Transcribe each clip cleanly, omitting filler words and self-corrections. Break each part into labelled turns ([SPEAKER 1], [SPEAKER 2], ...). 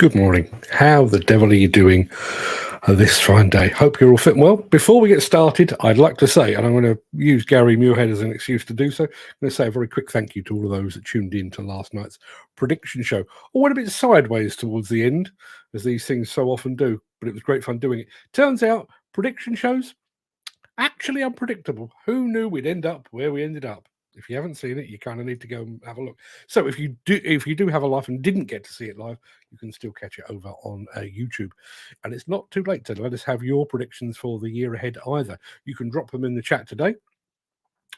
[SPEAKER 1] Good morning. How the devil are you doing this fine day? Hope you're all fit and well. Before we get started, I'd like to say, and I'm going to use Gary Muirhead as an excuse to do so, I'm going to say a very quick thank you to all of those that tuned in to last night's prediction show. Or went a bit sideways towards the end, as these things so often do, but it was great fun doing it. Turns out, prediction shows, actually unpredictable. Who knew we'd end up where we ended up? If you haven't seen it, you kind of need to go and have a look. So if you do have a life and didn't get to see it live, you can still catch it over on YouTube. And it's not too late to let us have your predictions for the year ahead either. You can drop them in the chat today.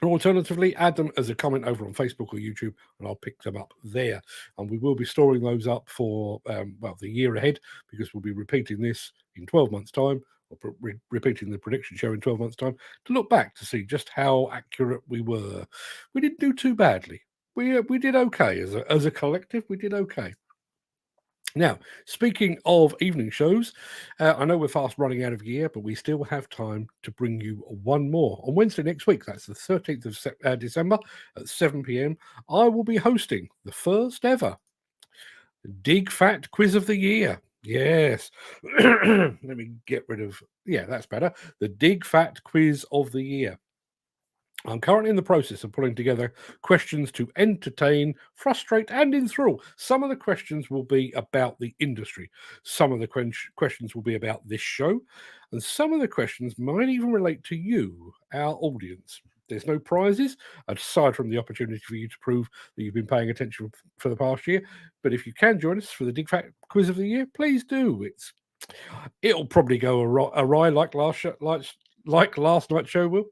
[SPEAKER 1] Or alternatively, add them as a comment over on Facebook or YouTube, and I'll pick them up there. And we will be storing those up for, the year ahead, because we'll be repeating this in 12 months' time, or repeating the prediction show in 12 months' time, to look back to see just how accurate we were. We didn't do too badly. We did okay. As a collective, we did okay. Now, speaking of evening shows, I know we're fast running out of gear, but we still have time to bring you one more. On Wednesday next week, that's the 13th of December at 7 p.m, I will be hosting the first ever Dig Fat Quiz of the Year. Yes. Let me get rid of... Yeah, that's better. The Dig Fat Quiz of the Year. I'm currently in the process of putting together questions to entertain, frustrate, and enthrall. Some of the questions will be about the industry. Some of the questions will be about this show. And some of the questions might even relate to you, our audience. There's no prizes, aside from the opportunity for you to prove that you've been paying attention for the past year. But if you can join us for the Dig Fat Quiz of the Year, please do. It'll probably go awry like last night's show will.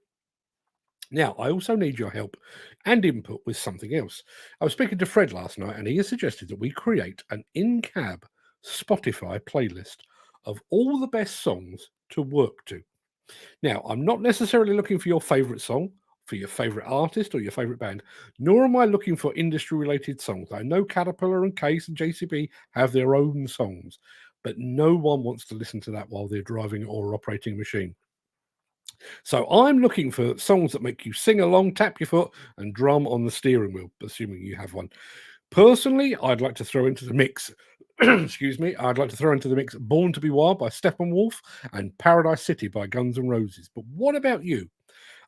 [SPEAKER 1] Now, I also need your help and input with something else. I was speaking to Fred last night, and he has suggested that we create an in-cab Spotify playlist of all the best songs to work to. Now, I'm not necessarily looking for your favourite song, for your favourite artist or your favourite band, nor am I looking for industry-related songs. I know Caterpillar and Case and JCB have their own songs, but no one wants to listen to that while they're driving or operating a machine. So I'm looking for songs that make you sing along, tap your foot, and drum on the steering wheel, assuming you have one. Personally, I'd like to throw into the mix, I'd like to throw into the mix Born to be Wild by Steppenwolf and Paradise City by Guns N' Roses. But what about you?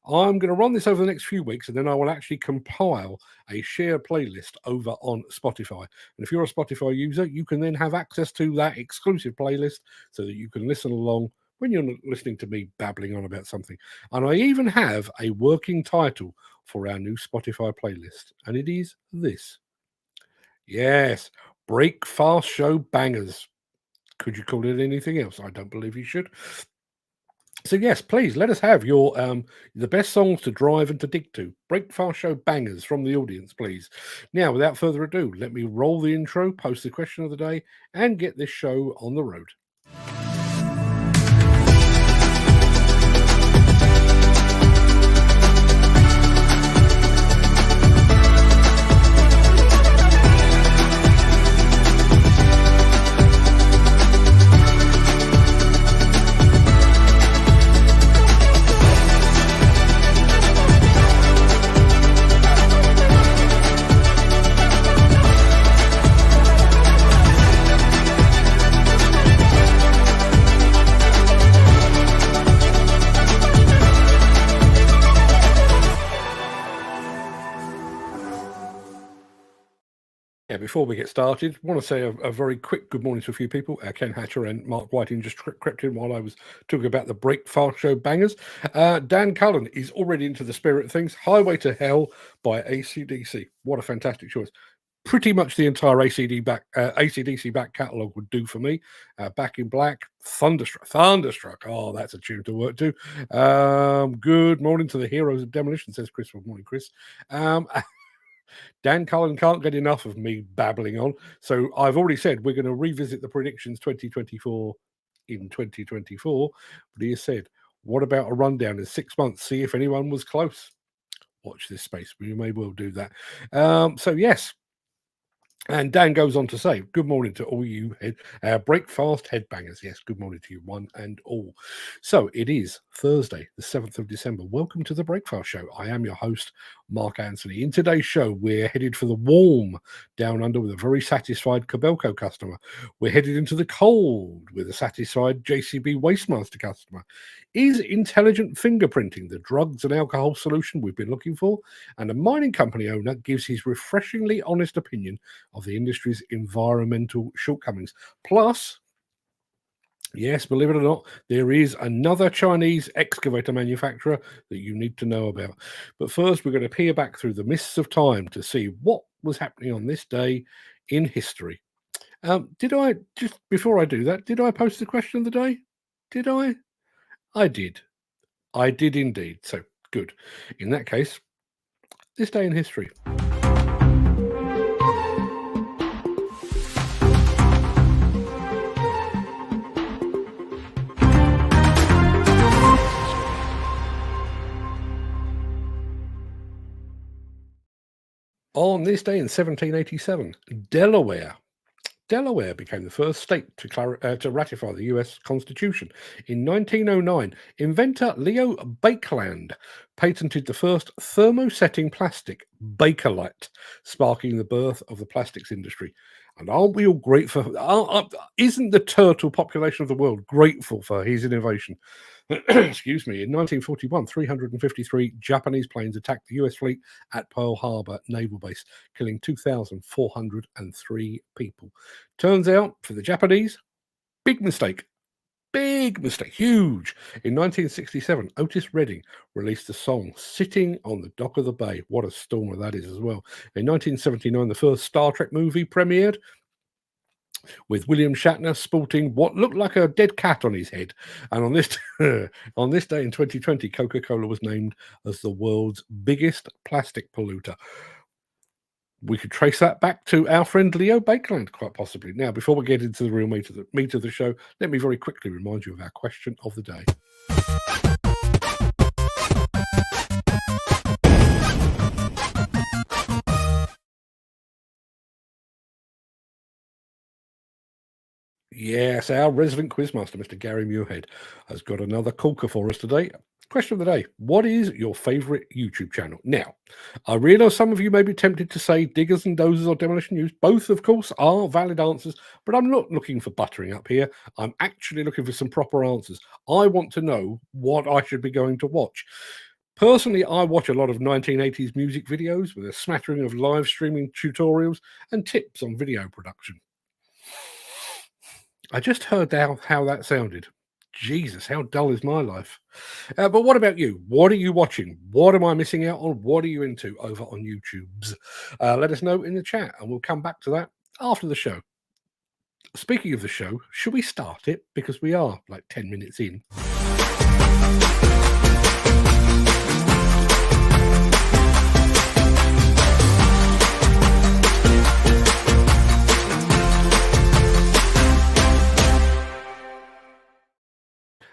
[SPEAKER 1] I'm going to run this over the next few weeks, and then I will actually compile a shared playlist over on Spotify. And if you're a Spotify user, you can then have access to that exclusive playlist so that you can listen along when you're listening to me babbling on about something. And I even have a working title for our new Spotify playlist, and it is this. Yes, Break Fast Show Bangers. Could you call it anything else? I don't believe you should. So yes, please let us have your the best songs to drive and to dig to. Break Fast Show Bangers from the audience, please. Now, without further ado, let me roll the intro, post the question of the day, and get this show on the road. Before we get started, I want to say a very quick good morning to a few people. Ken Hatcher and Mark Whiting just crept in while I was talking about the Break Fast Show Bangers. Dan Cullen is already into the spirit of things. Highway to Hell by AC/DC. What a fantastic choice. Pretty much the entire AC/DC back catalogue would do for me. Back in Black, Thunderstruck. Oh, that's a tune to work to. Good morning to the heroes of Demolition, says Chris. Good morning, Chris. Dan Cullen can't get enough of me babbling on. So I've already said we're going to revisit the predictions 2024 in 2024. But he has said, what about a rundown in 6 months? See if anyone was close. Watch this space. We may well do that. So yes, And Dan goes on to say, good morning to all you breakfast headbangers. Yes, good morning to you, one and all. So it is Thursday, the 7th of December. Welcome to the Breakfast Show. I am your host, Mark Anthony. In today's show, we're headed for the warm down under with a very satisfied Kobelco customer. We're headed into the cold with a satisfied JCB Wastemaster customer. Is Intelligent Fingerprinting the drugs and alcohol solution we've been looking for? And a mining company owner gives his refreshingly honest opinion of the industry's environmental shortcomings. Plus, yes, believe it or not, there is another Chinese excavator manufacturer that you need to know about. But first, we're going to peer back through the mists of time to see what was happening on this day in history. Did I, just before I do that, did I post the question of the day? Did I? I did. I did indeed. So, good. In that case, this day in history. On this day in 1787, Delaware became the first state to ratify the U.S. Constitution. In 1909, inventor Leo Baekeland patented the first thermosetting plastic, Bakelite, sparking the birth of the plastics industry. And aren't we all grateful? Isn't the turtle population of the world grateful for his innovation? Excuse me. In 1941, 353 Japanese planes attacked the US fleet at Pearl Harbor Naval Base, killing 2,403 people. Turns out, for the Japanese, big mistake. Big mistake. Huge. In 1967, Otis Redding released the song Sitting on the Dock of the Bay. What a stormer that is as well. In 1979, the first Star Trek movie premiered, with William Shatner sporting what looked like a dead cat on his head. And on this on this day in 2020, Coca-Cola was named as the world's biggest plastic polluter. We could trace that back to our friend Leo Baekeland, quite possibly. Now, before we get into the real meat of the show, let me very quickly remind you of our question of the day. Yes, our resident quizmaster, Mr. Gary Muirhead, has got another corker for us today. Question of the day: what is your favourite YouTube channel? Now, I realise some of you may be tempted to say Diggers and Dozers or Demolition News. Both, of course, are valid answers, but I'm not looking for buttering up here. I'm actually looking for some proper answers. I want to know what I should be going to watch. Personally, I watch a lot of 1980s music videos with a smattering of live streaming tutorials and tips on video production. I just heard how that sounded. Jesus, how dull is my life? But what about you? What are you watching? What am I missing out on? What are you into over on YouTube's? Let us know in the chat, and we'll come back to that after the show. Speaking of the show, should we start it? Because we are like 10 minutes in.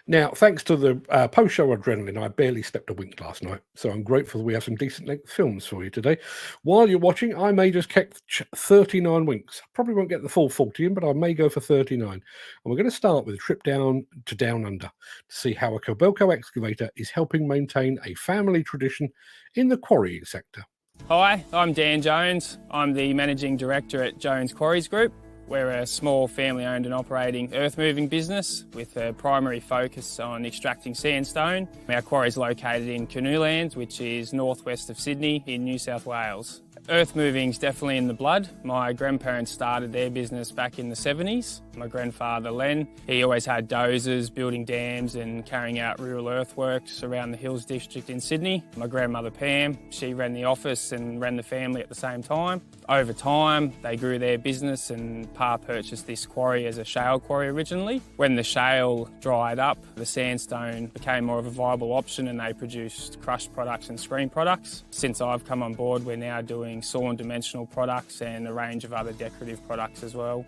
[SPEAKER 1] Now, thanks to the post-show adrenaline, I barely slept a wink last night, so I'm grateful we have some decent length films for you today. While you're watching, I may just catch 39 winks. Probably won't get the full 40 in, but I may go for 39. And we're going to start with a trip down to Down Under to see how a Kobelco excavator is helping maintain a family tradition in the quarrying sector.
[SPEAKER 2] Hi, I'm Dan Jones. I'm the Managing Director at Jones Quarries Group. We're a small family-owned and operating earth-moving business with a primary focus on extracting sandstone. Our quarry is located in Canoelands, which is northwest of Sydney in New South Wales. Earth moving's definitely in the blood. My grandparents started their business back in the 70s. My grandfather Len, he always had dozers building dams and carrying out rural earthworks around the Hills District in Sydney. My grandmother Pam, she ran the office and ran the family at the same time. Over time, they grew their business and Pa purchased this quarry as a shale quarry originally. When the shale dried up, the sandstone became more of a viable option and they produced crushed products and screen products. Since I've come on board, we're now doing sawn dimensional products and a range of other decorative products as well.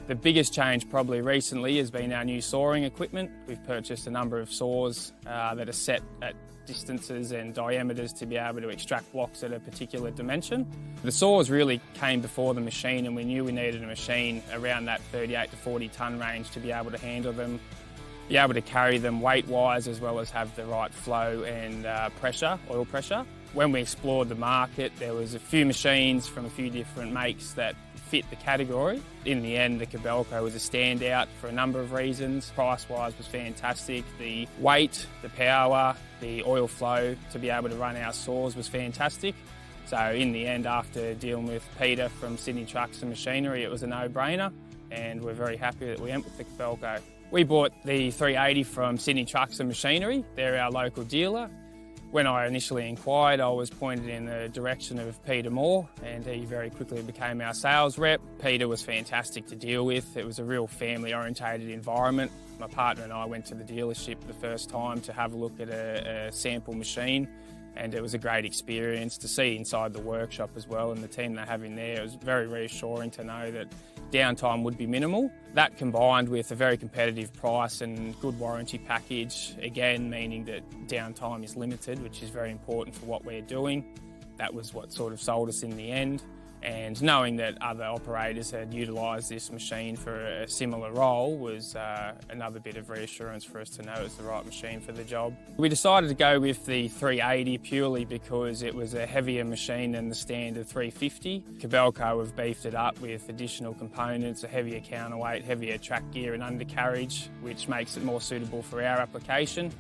[SPEAKER 2] The biggest change probably recently has been our new sawing equipment. We've purchased a number of saws that are set at distances and diameters to be able to extract blocks at a particular dimension. The saws really came before the machine, and we knew we needed a machine around that 38 to 40 tonne range to be able to handle them, be able to carry them weight-wise, as well as have the right flow and pressure, oil pressure. When we explored the market, there was a few machines from a few different makes that fit the category. In the end, the Kobelco was a standout for a number of reasons. Price-wise was fantastic. The weight, the power, the oil flow to be able to run our saws was fantastic. So in the end, after dealing with Peter from Sydney Trucks and Machinery, it was a no-brainer, and we're very happy that we went with the Kobelco. We bought the 380 from Sydney Trucks and Machinery. They're our local dealer. When I initially inquired, I was pointed in the direction of Peter Moore, and he very quickly became our sales rep. Peter was fantastic to deal with. It was a real family-orientated environment. My partner and I went to the dealership the first time to have a look at a sample machine, and it was a great experience to see inside the workshop as well, and the team they have in there. It was very reassuring to know that downtime would be minimal. That combined with a very competitive price and good warranty package, again meaning that downtime is limited, which is very important for what we're doing. That was what sort of sold us in the end. And knowing that other operators had utilised this machine for a similar role was another bit of reassurance for us to know it's the right machine for the job. We decided to go with the 380 purely because it was a heavier machine than the standard 350. Kobelco have beefed it up with additional components, a heavier counterweight, heavier track gear and undercarriage, which makes it more suitable for our application.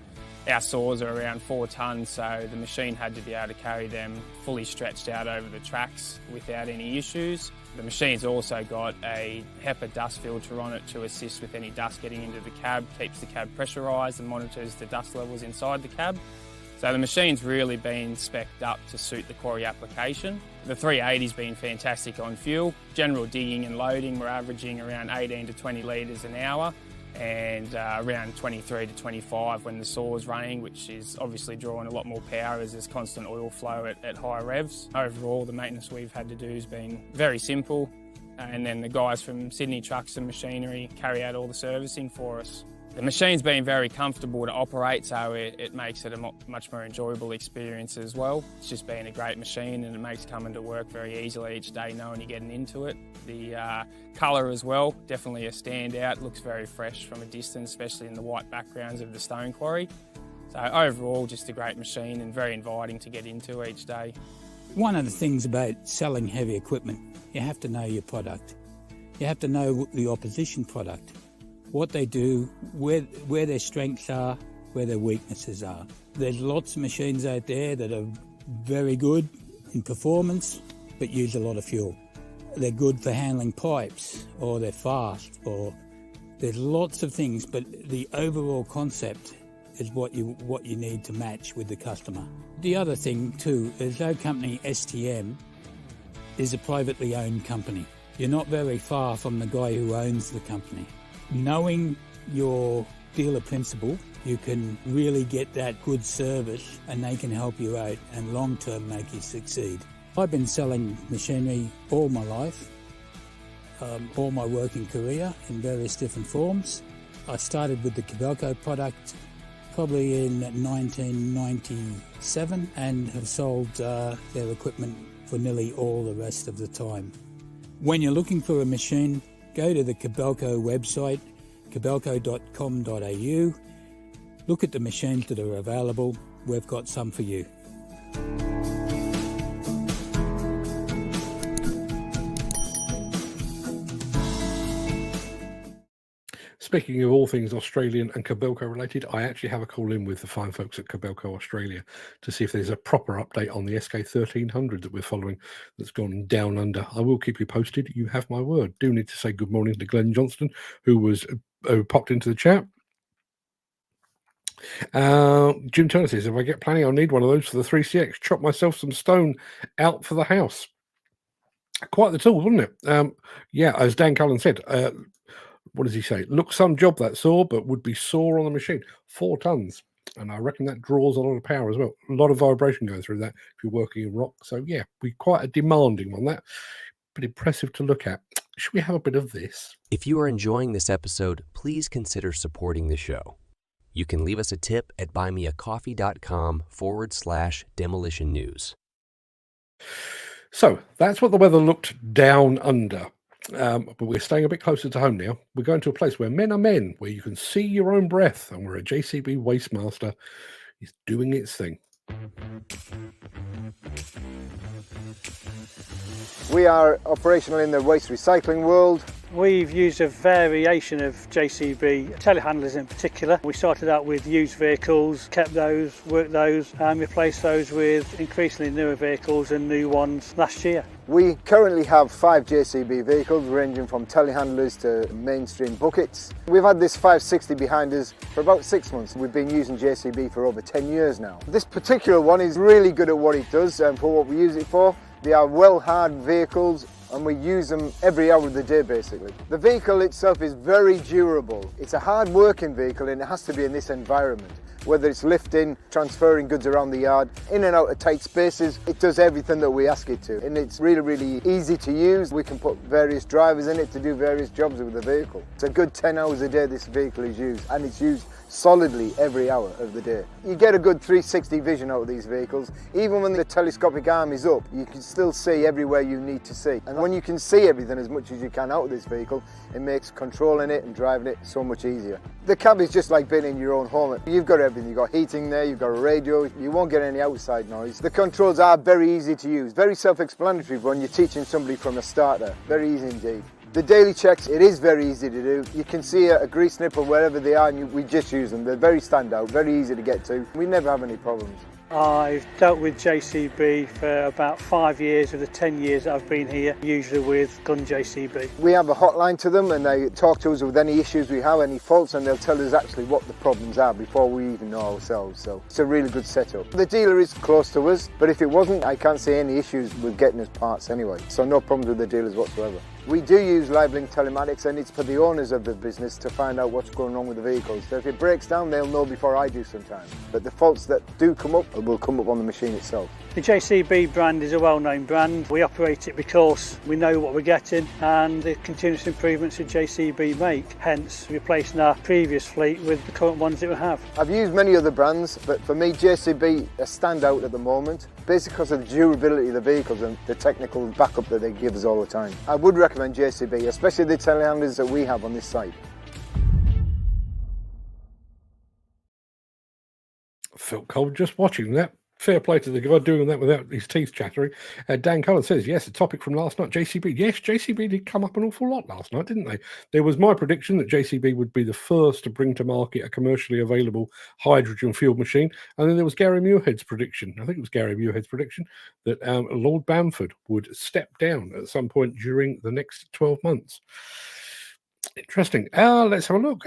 [SPEAKER 2] Our saws are around 4 tonnes, so the machine had to be able to carry them fully stretched out over the tracks without any issues. The machine's also got a HEPA dust filter on it to assist with any dust getting into the cab, keeps the cab pressurised and monitors the dust levels inside the cab. So the machine's really been spec'd up to suit the quarry application. The 380's been fantastic on fuel. General digging and loading, we're averaging around 18 to 20 litres an hour. And around 23 to 25 when the saw's running, which is obviously drawing a lot more power as there's constant oil flow at high revs. Overall, the maintenance we've had to do has been very simple, and then the guys from Sydney Trucks and Machinery carry out all the servicing for us. The machine's been very comfortable to operate, so it makes it a much more enjoyable experience as well. It's just been a great machine, and it makes coming to work very easily each day knowing you're getting into it. The colour as well, definitely a standout. Looks very fresh from a distance, especially in the white backgrounds of the stone quarry. So overall, just a great machine and very inviting to get into each day.
[SPEAKER 3] One of the things about selling heavy equipment, you have to know your product. You have to know the opposition product, what they do, where their strengths are, where their weaknesses are. There's lots of machines out there that are very good in performance, but use a lot of fuel. They're good for handling pipes, or they're fast, or there's lots of things, but the overall concept is what you need to match with the customer. The other thing too is our company STM is a privately owned company. You're not very far from the guy who owns the company. Knowing your dealer principal, you can really get that good service, and they can help you out and long term make you succeed. I've been selling machinery all my life, all my working career in various different forms. I started with the Kobelco product probably in 1997 and have sold their equipment for nearly all the rest of the time. When you're looking for a machine, go to the Kobelco website, kobelco.com.au. Look at the machines that are available. We've got some for you.
[SPEAKER 1] Speaking of all things Australian and Kobelco related, I actually have a call in with the fine folks at Kobelco Australia to see if there's a proper update on the SK1300 that we're following that's gone down under. I will keep you posted. You have my word. Do need to say good morning to Glenn Johnston, who popped into the chat. Jim Turner says, if I get planning, I'll need one of those for the 3CX. Chop myself some stone out for the house. Quite the tool, wouldn't it? Yeah, as Dan Cullen said, what does he say? Look, some job that saw, but would be sore on the machine. 4 tons. And I reckon that draws a lot of power as well. A lot of vibration going through that if you're working in rock. So, yeah, quite a demanding one. That, but impressive to look at. Should we have a bit of this?
[SPEAKER 4] If you are enjoying this episode, please consider supporting the show. You can leave us a tip at buymeacoffee.com/demolition news.
[SPEAKER 1] So that's what the weather looked down under. But we're staying a bit closer to home now. We're going to a place where men are men, where you can see your own breath, and where a JCB Wastemaster is doing its thing.
[SPEAKER 5] We are operational in the waste recycling world.
[SPEAKER 6] We've used a variation of JCB telehandlers in particular. We started out with used vehicles, kept those, worked those, and replaced those with increasingly newer vehicles and new ones last year.
[SPEAKER 5] We currently have 5 JCB vehicles ranging from telehandlers to mainstream buckets. We've had this 560 behind us for about 6 months. We've been using JCB for over 10 years now. This particular one is really good at what it does and for what we use it for. They are well hard vehicles and we use them every hour of the day basically. The vehicle itself is very durable. It's a hard working vehicle and it has to be in this environment. Whether it's lifting, transferring goods around the yard, in and out of tight spaces, it does everything that we ask it to. And it's really, really easy to use. We can put various drivers in it to do various jobs with the vehicle. It's a good 10 hours a day this vehicle is used, and it's used solidly every hour of the day. You get a good 360 vision out of these vehicles. Even when the telescopic arm is up, you can still see everywhere you need to see. And when you can see everything as much as you can out of this vehicle, it makes controlling it and driving it so much easier. The cab is just like being in your own home. You've got everything. You've got heating there, you've got a radio, you won't get any outside noise. The controls are very easy to use, very self-explanatory when you're teaching somebody from a starter. Very easy indeed. The daily checks, it is very easy to do. You can see a grease snip or wherever they are and we just use them. They're very standout, very easy to get to. We never have any problems.
[SPEAKER 6] I've dealt with JCB for about 5 years of the 10 years that I've been here, usually with Gun JCB.
[SPEAKER 5] We have a hotline to them and they talk to us with any issues we have, any faults, and they'll tell us actually what the problems are before we even know ourselves. So it's a really good setup. The dealer is close to us, but if it wasn't, I can't see any issues with getting us parts anyway. So no problems with the dealers whatsoever. We do use live link telematics and it's for the owners of the business to find out what's going wrong with the vehicles. So if it breaks down, they'll know before I do sometimes. But the faults that do come up will come up on the machine itself.
[SPEAKER 6] The JCB brand is a well-known brand. We operate it because we know what we're getting and the continuous improvements that JCB make, hence replacing our previous fleet with the current ones that we have.
[SPEAKER 5] I've used many other brands, but for me JCB stand out at the moment, basically because of the durability of the vehicles and the technical backup that they give us all the time. I would recommend JCB, especially the telehandlers that we have on this site.
[SPEAKER 1] Felt cold just watching that. Fair play to the guy doing that without his teeth chattering. Dan Cullen says, yes, the topic from last night, JCB. Yes, JCB did come up an awful lot last night, didn't they? There was my prediction that JCB would be the first to bring to market a commercially available hydrogen-fueled machine. And then there was Gary Muirhead's prediction. I think it was Gary Muirhead's prediction that Lord Bamford would step down at some point during the next 12 months. Interesting. Let's have a look.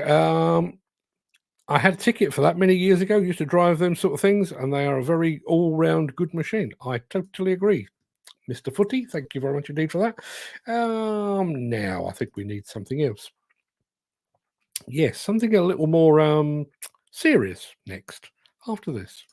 [SPEAKER 1] I had a ticket for that many years ago, used to drive them sort of things, and they are a very all-round good machine. I totally agree. Mr. Footy, thank you very much indeed for that. Now, I think we need something else. Yes, something a little more serious next, after this.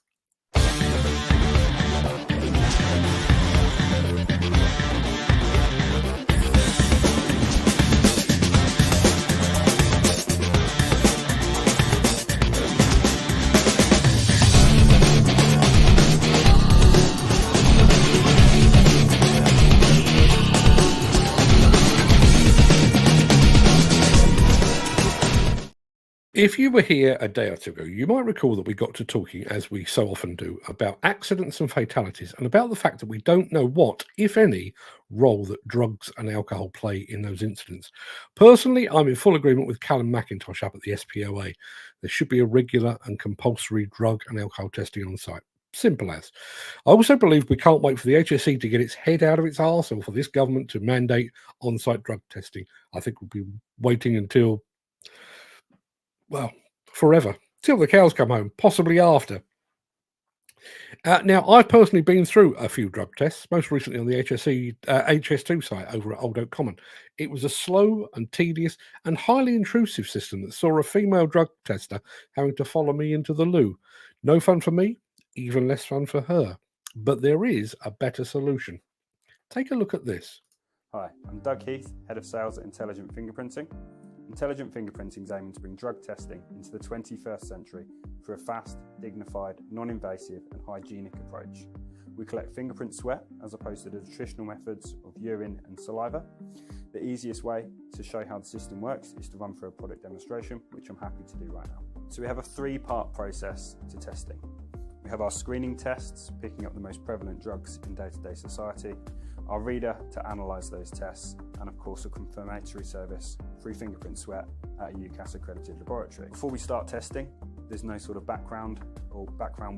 [SPEAKER 1] If you were here a day or two ago, you might recall that we got to talking, as we so often do, about accidents and fatalities and about the fact that we don't know what, if any, role that drugs and alcohol play in those incidents. Personally, I'm in full agreement with Callum McIntosh up at the SPOA. There should be a regular and compulsory drug and alcohol testing on site. Simple as. I also believe we can't wait for the HSE to get its head out of its arse or for this government to mandate on-site drug testing. I think we'll be waiting until, well, forever, till the cows come home, possibly after. Now, I've personally been through a few drug tests, most recently on the HS2 site over at Old Oak Common. It was a slow and tedious and highly intrusive system that saw a female drug tester having to follow me into the loo. No fun for me, even less fun for her. But there is a better solution. Take a look at this.
[SPEAKER 7] Hi, I'm Doug Heath, Head of Sales at Intelligent Fingerprinting. Intelligent Fingerprinting is aiming to bring drug testing into the 21st century through a fast, dignified, non-invasive and hygienic approach. We collect fingerprint sweat as opposed to the traditional methods of urine and saliva. The easiest way to show how the system works is to run through a product demonstration, which I'm happy to do right now. So we have a three-part process to testing. We have our screening tests, picking up the most prevalent drugs in day-to-day society, our reader to analyse those tests, and of course a confirmatory service through fingerprint sweat at a UCAS accredited laboratory. Before we start testing, there's no sort of background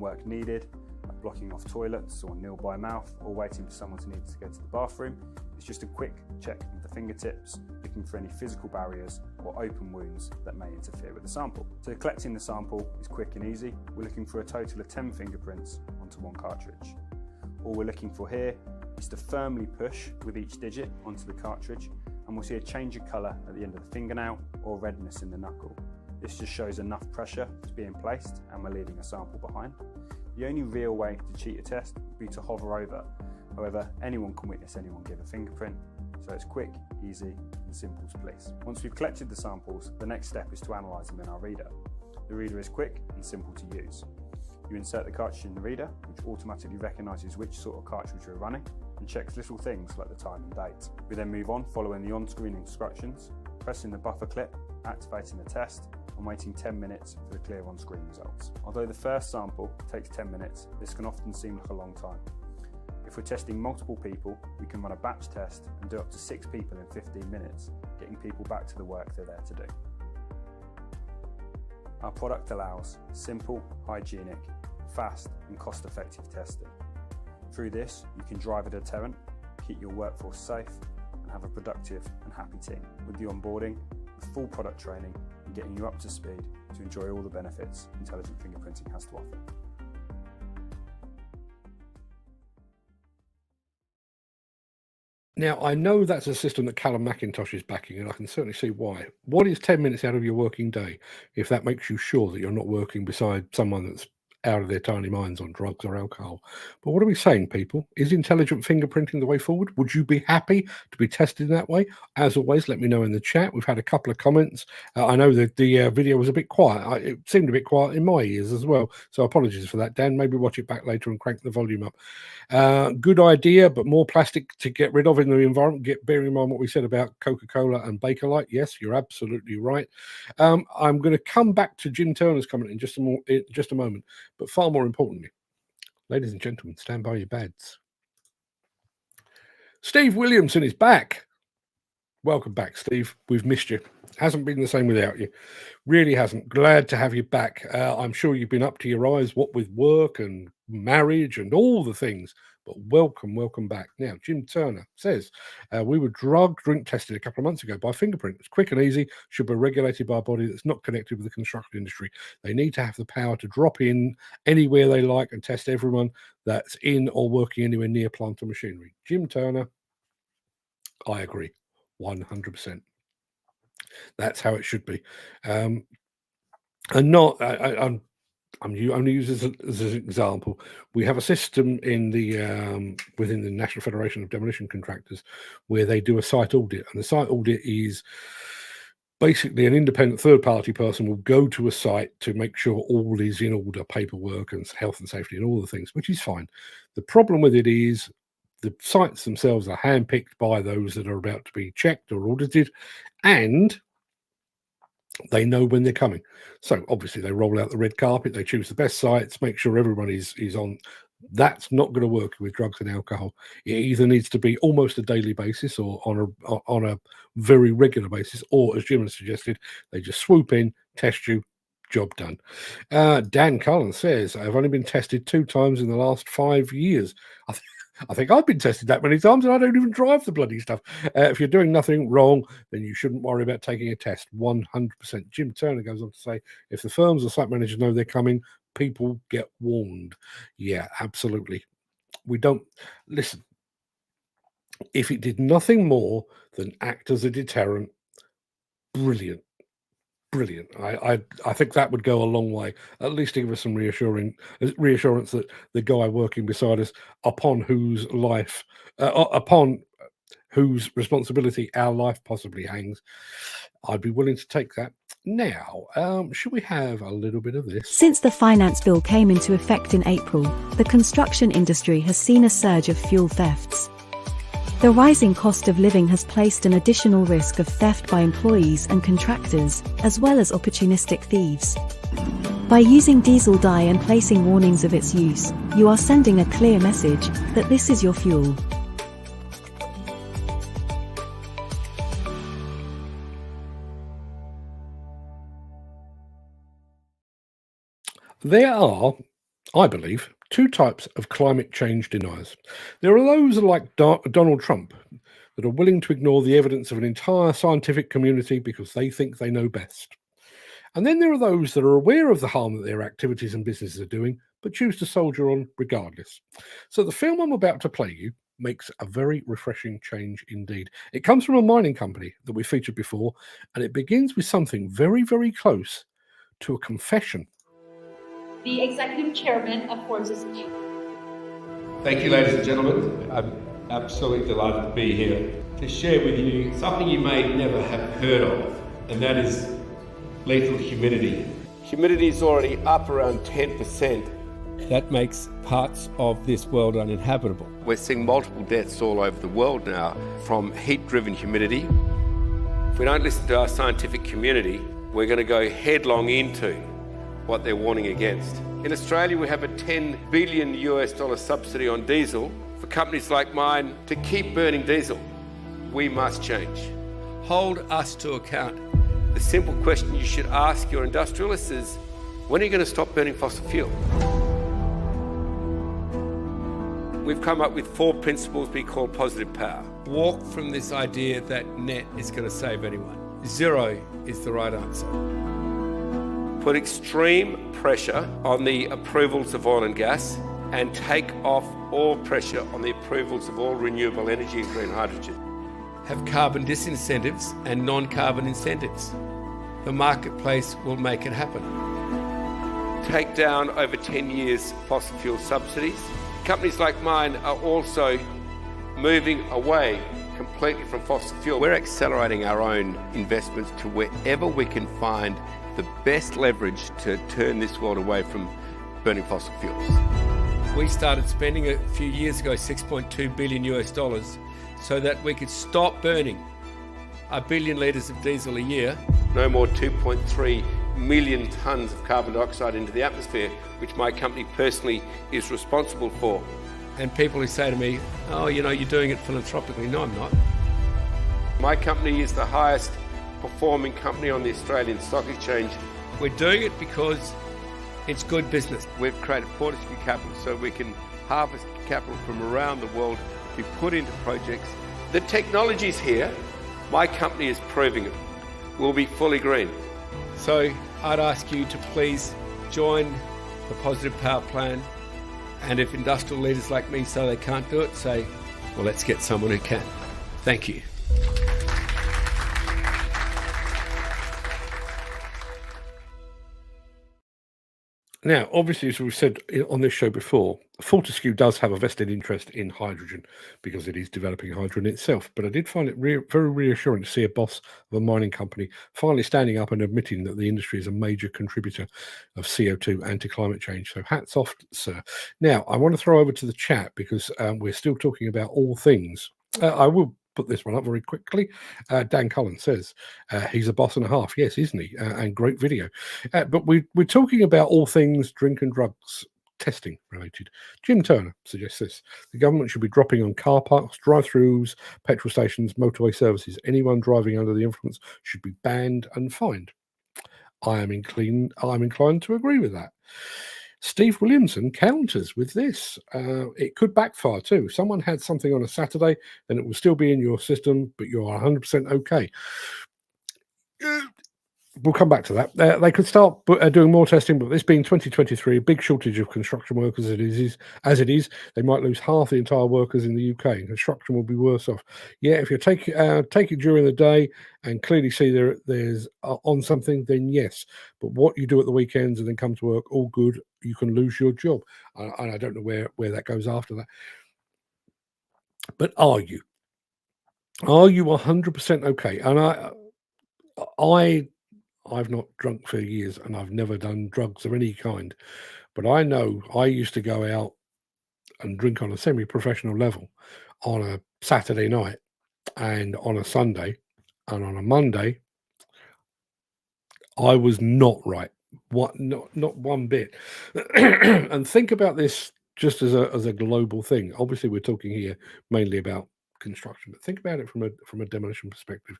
[SPEAKER 7] work needed, like blocking off toilets or nil by mouth or waiting for someone to need to go to the bathroom. It's just a quick check of the fingertips, looking for any physical barriers or open wounds that may interfere with the sample. So collecting the sample is quick and easy. We're looking for a total of 10 fingerprints onto one cartridge. All we're looking for here is to firmly push with each digit onto the cartridge, and we'll see a change of colour at the end of the fingernail or redness in the knuckle. This just shows enough pressure is being placed and we're leaving a sample behind. The only real way to cheat a test would be to hover over. However, anyone can witness anyone give a fingerprint, so it's quick, easy and simple to place. Once we've collected the samples, the next step is to analyse them in our reader. The reader is quick and simple to use. You insert the cartridge in the reader, which automatically recognises which sort of cartridge we're running and checks little things like the time and date. We then move on following the on-screen instructions, pressing the buffer clip, activating the test and waiting 10 minutes for the clear on-screen results. Although the first sample takes 10 minutes, this can often seem like a long time. If we're testing multiple people, we can run a batch test and do up to 6 people in 15 minutes, getting people back to the work they're there to do. Our product allows simple, hygienic, fast and cost-effective testing. Through this, you can drive a deterrent, keep your workforce safe and have a productive and happy team. With the onboarding, the full product training and getting you up to speed to enjoy all the benefits Intelligent Fingerprinting has to offer.
[SPEAKER 1] Now, I know that's a system that Callum McIntosh is backing, and I can certainly see why. What is 10 minutes out of your working day if that makes you sure that you're not working beside someone that's out of their tiny minds on drugs or alcohol? But what are we saying, people? Is intelligent fingerprinting the way forward? Would you be happy to be tested that way? As always, let me know in the chat. We've had a couple of comments. I know that the video was a bit quiet. It seemed a bit quiet in my ears as well. So apologies for that, Dan. Maybe watch it back later and crank the volume up. Good idea, but more plastic to get rid of in the environment. Bearing in mind what we said about Coca-Cola and Bakelite. Yes, you're absolutely right. I'm going to come back to Jim Turner's comment in just a moment. But far more importantly, ladies and gentlemen, stand by your beds. Steve Williamson is back. Welcome back, Steve. We've missed you. Hasn't been the same without you. Really hasn't. Glad to have you back. I'm sure you've been up to your eyes, what with work and marriage and all the things. But welcome back. Now, Jim Turner says, we were drink tested a couple of months ago by fingerprint. It's quick and easy, should be regulated by a body that's not connected with the construction industry. They need to have the power to drop in anywhere they like and test everyone that's in or working anywhere near plant or machinery. Jim Turner, I agree, 100%. That's how it should be. And not, I'm only use this as an example. We have a system in the within the National Federation of Demolition Contractors where they do a site audit, and the site audit is basically an independent third-party person will go to a site to make sure all is in order, paperwork and health and safety and all the things, which is fine. The problem with it is the sites themselves are handpicked by those that are about to be checked or audited, and they know when they're coming. So obviously they roll out the red carpet, they choose the best sites, make sure everyone is on. That's not going to work with drugs and alcohol. It either needs to be almost a daily basis or on a very regular basis, or as Jim has suggested, they just swoop in, test you, job done. Dan Cullen says, I've only been tested 2 times in the last 5 years. I think I've been tested that many times and I don't even drive the bloody stuff. If you're doing nothing wrong, then you shouldn't worry about taking a test. 100%. Jim Turner goes on to say, if the firms or site managers know they're coming, people get warned. Yeah, absolutely. We don't listen. If it did nothing more than act as a deterrent, brilliant. I think that would go a long way, at least to give us some reassurance that the guy working beside us, upon whose responsibility our life possibly hangs, I'd be willing to take that. Now, should we have a little bit of this?
[SPEAKER 8] Since the finance bill came into effect in April, the construction industry has seen a surge of fuel thefts. The rising cost of living has placed an additional risk of theft by employees and contractors, as well as opportunistic thieves. By using diesel dye and placing warnings of its use, you are sending a clear message that this is your fuel.
[SPEAKER 1] There are, I believe, two types of climate change deniers. There are those like Donald Trump that are willing to ignore the evidence of an entire scientific community because they think they know best. And then there are those that are aware of the harm that their activities and businesses are doing, but choose to soldier on regardless. So the film I'm about to play you makes a very refreshing change indeed. It comes from a mining company that we featured before, and it begins with something very, very close to a confession.
[SPEAKER 9] The Executive Chairman of Forces.
[SPEAKER 10] Thank you, ladies and gentlemen. I'm absolutely delighted to be here to share with you something you may never have heard of, and that is lethal humidity. Humidity is already up around 10%. That makes parts of this world uninhabitable.
[SPEAKER 11] We're seeing multiple deaths all over the world now from heat-driven humidity. If we don't listen to our scientific community, we're going to go headlong into what they're warning against. In Australia, we have a $10 billion subsidy on diesel for companies like mine to keep burning diesel. We must change. Hold us to account. The simple question you should ask your industrialists is, when are you going to stop burning fossil fuel? We've come up with 4 principles we call positive power. Walk from this idea that net is going to save anyone. 0 is the right answer. Put extreme pressure on the approvals of oil and gas and take off all pressure on the approvals of all renewable energy and green hydrogen. Have carbon disincentives and non-carbon incentives. The marketplace will make it happen. Take down over 10 years fossil fuel subsidies. Companies like mine are also moving away completely from fossil fuel. We're accelerating our own investments to wherever we can find the best leverage to turn this world away from burning fossil fuels. We started spending a few years ago $6.2 billion so that we could stop burning 1 billion litres of diesel a year. No more 2.3 million tonnes of carbon dioxide into the atmosphere, which my company personally is responsible for. And people who say to me, oh, you know, you're doing it philanthropically. No, I'm not. My company is the highest performing company on the Australian Stock Exchange. We're doing it because it's good business. We've created Fortescue Capital so we can harvest capital from around the world to be put into projects. The technology's here. My company is proving it. We'll be fully green. So I'd ask you to please join the Positive Power Plan. And if industrial leaders like me say they can't do it, say, well, let's get someone who can. Thank you.
[SPEAKER 1] Now, obviously, as we've said on this show before, Fortescue does have a vested interest in hydrogen because it is developing hydrogen itself. But I did find it very reassuring to see a boss of a mining company finally standing up and admitting that the industry is a major contributor of CO2 and to climate change. So hats off, sir. Now, I want to throw over to the chat because we're still talking about all things. I will put this one up very quickly. Dan Cullen says he's a boss and a half. Yes, isn't he? And great video. But we're talking about all things drink and drugs testing related. Jim Turner suggests this. The government should be dropping on car parks, drive-throughs, petrol stations, motorway services. Anyone driving under the influence should be banned and fined. I'm inclined to agree with that. Steve Williamson counters with this. It could backfire too. Someone had something on a Saturday, then it will still be in your system, but you're 100% okay. We'll come back to that. They could start doing more testing, but this being 2023, a big shortage of construction workers as it is, they might lose half the entire workers in the UK, and construction will be worse off. Yeah, if you take it during the day and clearly see there's on something, then yes. But what you do at the weekends and then come to work, all good, you can lose your job. And I don't know where that goes after that. But are you? Are you 100% okay? And I've not drunk for years, and I've never done drugs of any kind. But I know I used to go out and drink on a semi-professional level on a Saturday night and on a Sunday and on a Monday. I was not right. What? Not one bit. And think about this just as a global thing. Obviously, we're talking here mainly about construction, but think about it from a demolition perspective.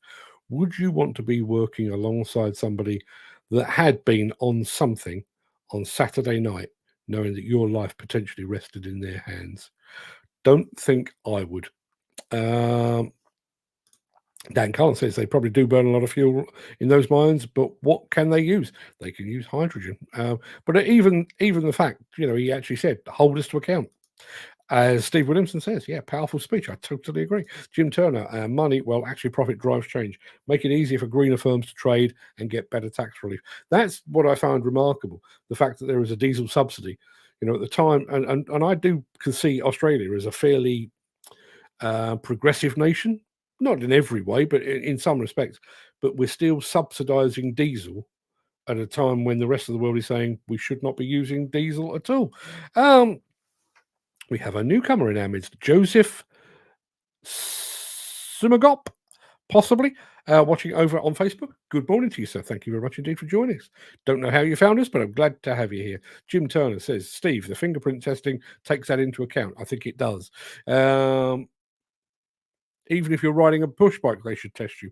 [SPEAKER 1] Would you want to be working alongside somebody that had been on something on Saturday night, knowing that your life potentially rested in their hands? Don't think I would. Dan Cullen says they probably do burn a lot of fuel in those mines, but what can they use? They can use hydrogen. But even the fact, he actually said, hold us to account. As Steve Williamson says, yeah, powerful speech. I totally agree. Jim Turner, money, well, actually profit drives change. Make it easier for greener firms to trade and get better tax relief. That's what I found remarkable. The fact that there is a diesel subsidy, at the time, and I do see Australia as a fairly progressive nation, not in every way, but in some respects. But we're still subsidizing diesel at a time when the rest of the world is saying we should not be using diesel at all. We have a newcomer in our midst, Joseph Sumagop, possibly, watching over on Facebook. Good morning to you, sir. Thank you very much indeed for joining us. Don't know how you found us, but I'm glad to have you here. Jim Turner says, Steve, the fingerprint testing takes that into account. I think it does. Even if you're riding a push bike, they should test you.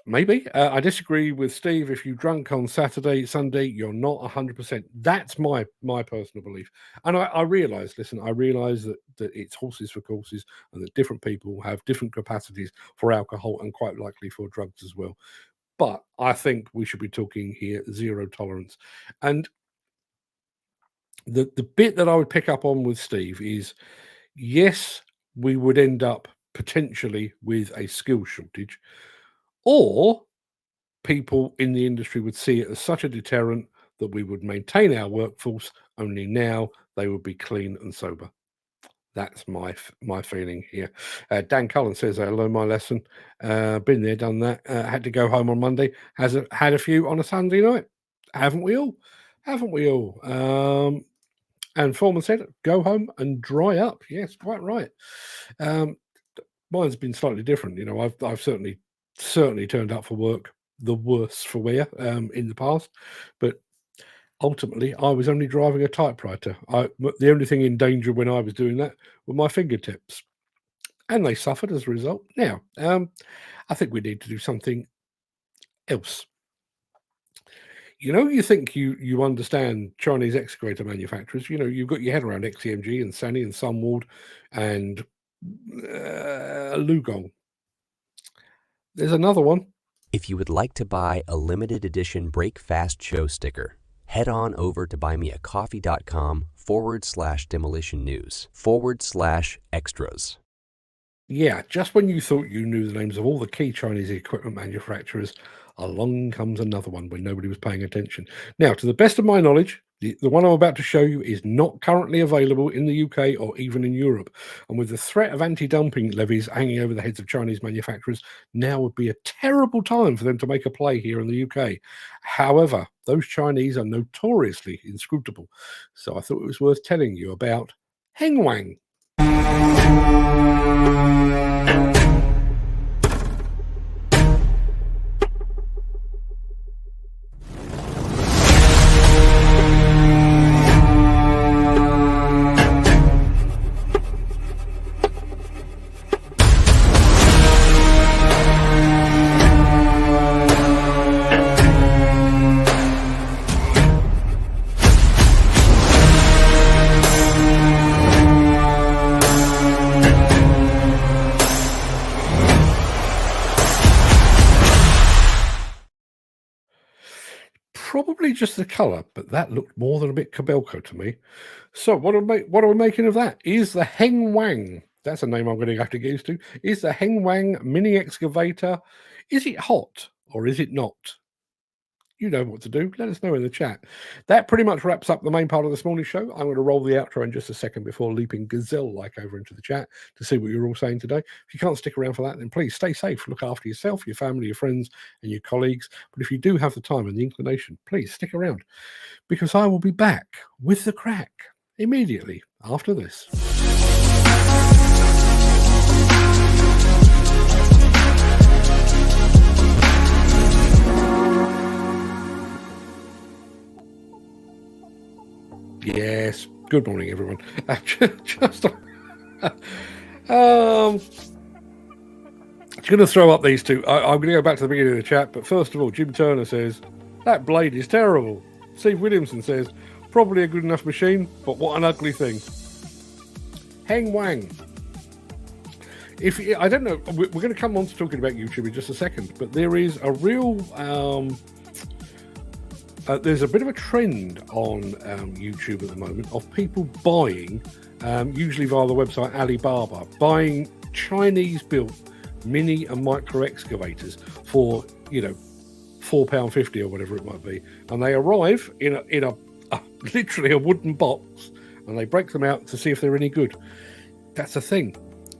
[SPEAKER 1] Maybe. I disagree with Steve. If you drunk on Saturday, Sunday, you're not 100%. That's my personal belief. And I realise, that it's horses for courses, and that different people have different capacities for alcohol and quite likely for drugs as well. But I think we should be talking here zero tolerance. And the bit that I would pick up on with Steve is, yes, we would end up potentially with a skill shortage, or people in the industry would see it as such a deterrent that we would maintain our workforce, only now they would be clean and sober. That's my feeling here. Dan Cullen says, I learned my lesson. Been there, done that. Had to go home on Monday. Had a few on a Sunday night. Haven't we all? And Foreman said, go home and dry up. Yes, quite right. Mine's been slightly different. I've certainly turned up for work the worse for wear in the past, but ultimately I was only driving a typewriter. The only thing in danger when I was doing that were my fingertips, and they suffered as a result. Now, I think we need to do something else. You think you understand Chinese excavator manufacturers. You've got your head around XCMG and Sany and Sunward and Lugong. There's another one.
[SPEAKER 4] If you would like to buy a limited edition Break Fast Show sticker, head on over to buymeacoffee.com/demolition news/extras.
[SPEAKER 1] Yeah, just when you thought you knew the names of all the key Chinese equipment manufacturers, along comes another one when nobody was paying attention. Now, to the best of my knowledge, the one I'm about to show you is not currently available in the UK or even in Europe. And with the threat of anti-dumping levies hanging over the heads of Chinese manufacturers, now would be a terrible time for them to make a play here in the UK. However, those Chinese are notoriously inscrutable. So I thought it was worth telling you about Hengwang. Probably just the colour, but that looked more than a bit Kobelco to me. So what are we making of that? Is the Hengwang, that's a name I'm going to have to get used to, is the Hengwang mini excavator, is it hot or is it not? you know what to do. Let us know in the chat. That pretty much wraps up the main part of this morning's show. I'm going to roll the outro in just a second before leaping gazelle-like over into the chat to see what you're all saying today. If you can't stick around for that, then please stay safe. Look after yourself, your family, your friends, and your colleagues. But if you do have the time and the inclination, please stick around, because I will be back with the Craic immediately after this. Yes, good morning, everyone. Just going to throw up these two. I'm going to go back to the beginning of the chat, but first of all, Jim Turner says, that blade is terrible. Steve Williamson says, probably a good enough machine, but what an ugly thing. Heng Wang. I don't know, we're going to come on to talking about YouTube in just a second, but there is a real... there's a bit of a trend on YouTube at the moment of people buying, usually via the website Alibaba, buying Chinese-built mini and micro excavators for, £4.50 or whatever it might be, and they arrive in a literally a wooden box, and they break them out to see if they're any good. That's a thing.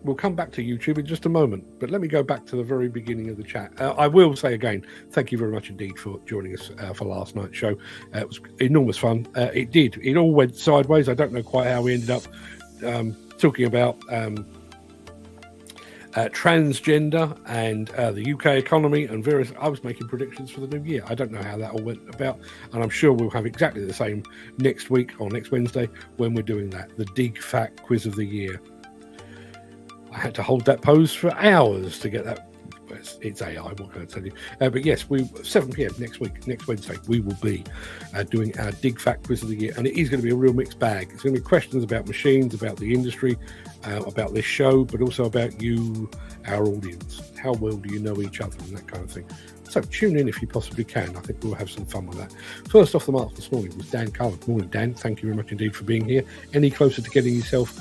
[SPEAKER 1] We'll come back to YouTube in just a moment, but let me go back to the very beginning of the chat. I will say again, thank you very much indeed for joining us for last night's show. It was enormous fun. It all went sideways. I don't know quite how we ended up talking about transgender and the UK economy and various... I was making predictions for the new year. I don't know how that all went about, and I'm sure we'll have exactly the same next week or next Wednesday when we're doing that, the Dig Fact Quiz of the Year. I had to hold that pose for hours to get that. It's AI, what can I tell you? But yes, 7 p.m. next week, next Wednesday, we will be doing our Dig Fact Quiz of the Year. And it is going to be a real mixed bag. It's going to be questions about machines, about the industry, about this show, but also about you, our audience. How well do you know each other and that kind of thing. So tune in if you possibly can. I think we'll have some fun with that. First off the mark this morning was Dan Cullen. Morning, Dan. Thank you very much indeed for being here. Any closer to getting yourself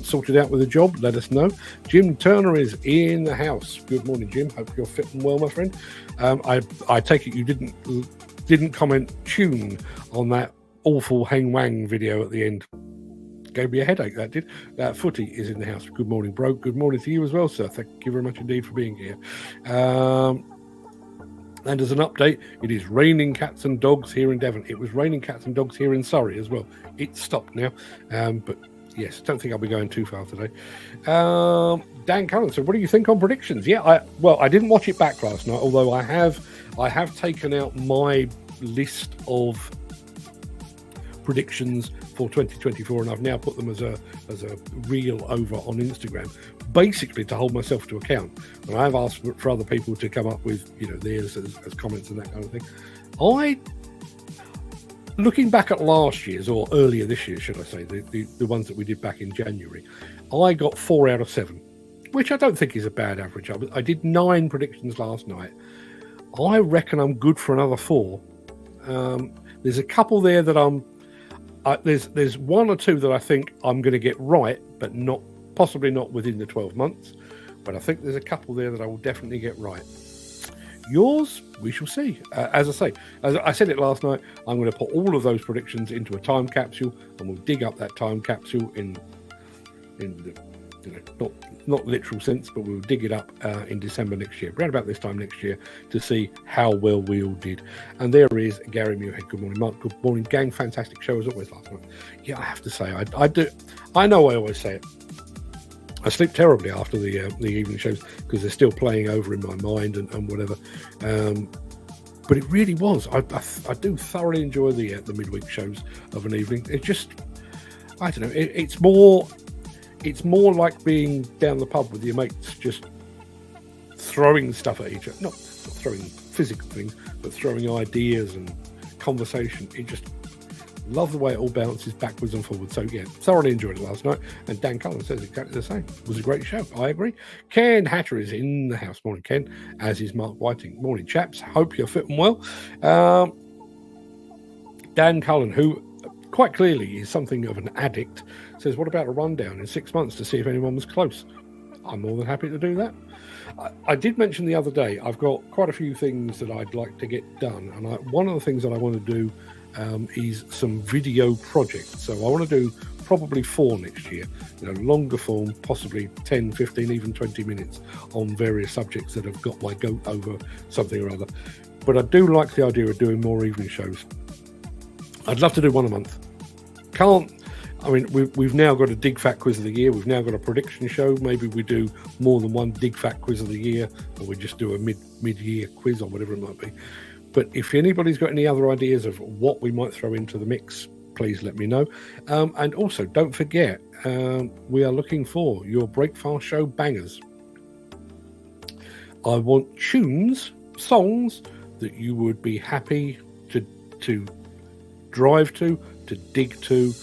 [SPEAKER 1] sorted out with a job, let us know. Jim Turner is in the house. Good morning, Jim. Hope you're fit and well, my friend. I take it you didn't comment tune on that awful Heng Wang video at the end. Gave me a headache, that did. Footy is in the house. Good morning, bro. Good morning to you as well, sir. Thank you very much indeed for being here. And as an update, it is raining cats and dogs here in Devon. It was raining cats and dogs here in Surrey as well. It's stopped now. But yes, don't think I'll be going too far today. Dan Cullen said, what do you think on predictions? Yeah, I didn't watch it back last night, although I have taken out my list of predictions for 2024, and I've now put them as a reel over on Instagram, basically to hold myself to account. And I've asked for other people to come up with theirs as comments and that kind of thing. Looking back at last year's, or earlier this year, should I say, the ones that we did back in January, I got 4 out of 7, which I don't think is a bad average. I did 9 predictions last night. I reckon I'm good for another 4. There's a couple there that there's 1 or 2 that I think I'm going to get right, but possibly not within the 12 months. But I think there's a couple there that I will definitely get right. Yours, we shall see. As I say, as I said it last night, I'm going to put all of those predictions into a time capsule, and we'll dig up that time capsule in the not literal sense, but we'll dig it up in December next year, around about this time next year, to see how well we all did. And there is Gary Muirhead. Good morning, Mark. Good morning, gang. Fantastic show as always last night. Yeah, I have to say, I do. I know I always say it. I sleep terribly after the evening shows because they're still playing over in my mind and whatever. But it really was. I do thoroughly enjoy the midweek shows of an evening. It just, I don't know. It's more like being down the pub with your mates, just throwing stuff at each other. Not throwing physical things, but throwing ideas and conversation. It just love the way it all bounces backwards and forwards. So yeah, thoroughly enjoyed it last night. And Dan Cullen says exactly the same. It was a great show. I agree. Ken Hatter is in the house. Morning, Ken. As is Mark Whiting. Morning, chaps. Hope you're fit and well. Dan Cullen, who quite clearly is something of an addict, says, what about a rundown in 6 months to see if anyone was close? I'm more than happy to do that. I did mention the other day, I've got quite a few things that I'd like to get done. And one of the things that I want to do is some video projects. So I want to do probably 4 next year, longer form, possibly 10, 15, even 20 minutes on various subjects that have got my goat over something or other. But I do like the idea of doing more evening shows. I'd love to do one a month. We've now got a Dig Fact Quiz of the Year. We've now got a prediction show. Maybe we do more than one Dig Fact Quiz of the Year, or we just do a mid-year quiz or whatever it might be. But if anybody's got any other ideas of what we might throw into the mix, please let me know. And also, don't forget, we are looking for your Breakfast Show bangers. I want songs that you would be happy to drive to dig to.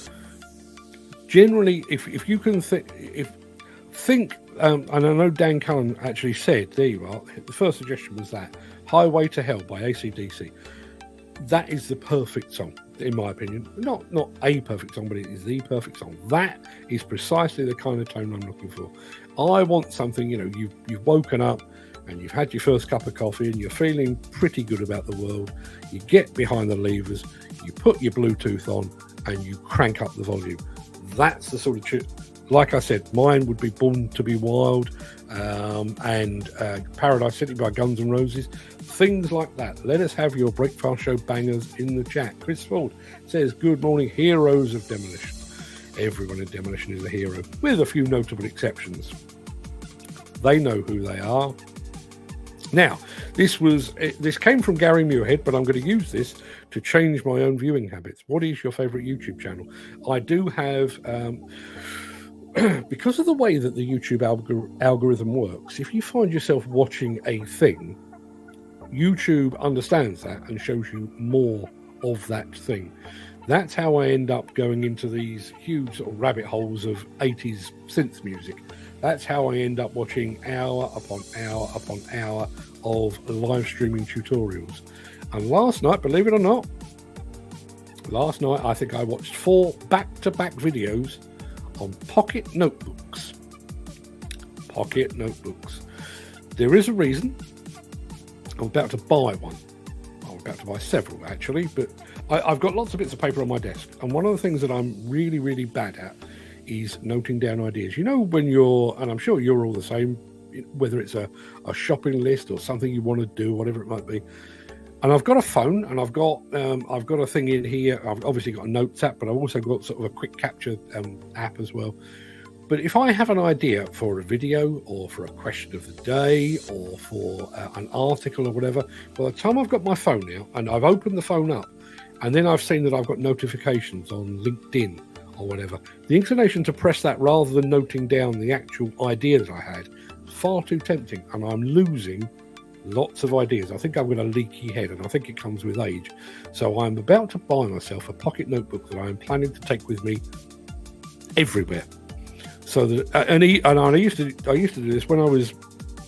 [SPEAKER 1] Generally, if you can think, and I know Dan Cullen actually said, there you are, the first suggestion was that, Highway to Hell by AC/DC. That is the perfect song, in my opinion. Not a perfect song, but it is the perfect song. That is precisely the kind of tone I'm looking for. I want something, you've woken up and you've had your first cup of coffee and you're feeling pretty good about the world. You get behind the levers, you put your Bluetooth on and you crank up the volume. That's the sort of like I said, mine would be Born to Be Wild and Paradise City by Guns N' Roses, things like that. Let us have your Breakfast Show bangers in the chat. Chris Ford says, good morning, heroes of Demolition. Everyone in Demolition is a hero, with a few notable exceptions. They know who they are. Now, this came from Gary Muirhead, but I'm going to use this to change my own viewing habits. What is your favourite YouTube channel? I do have, because of the way that the YouTube algorithm works, if you find yourself watching a thing, YouTube understands that and shows you more of that thing. That's how I end up going into these huge sort of rabbit holes of 80s synth music. That's how I end up watching hour upon hour upon hour of live streaming tutorials. And last night, believe it or not, I think I watched 4 back-to-back videos on pocket notebooks. Pocket notebooks. There is a reason. I'm about to buy one. I'm about to buy several, actually, but I've got lots of bits of paper on my desk. And one of the things that I'm really, really bad at is noting down ideas. When you're, and I'm sure you're all the same, whether it's a shopping list or something you want to do, whatever it might be. And I've got a phone, and I've got a thing in here. I've obviously got a notes app, but I've also got sort of a quick capture app as well. But if I have an idea for a video or for a question of the day or for an article or whatever, by the time I've got my phone out and I've opened the phone up, and then I've seen that I've got notifications on LinkedIn or whatever, the inclination to press that rather than noting down the actual idea that I had, far too tempting, and I'm losing lots of ideas. I think I've got a leaky head, and I think it comes with age. So I'm about to buy myself a pocket notebook that I'm planning to take with me everywhere. So that, and I used to do this when I was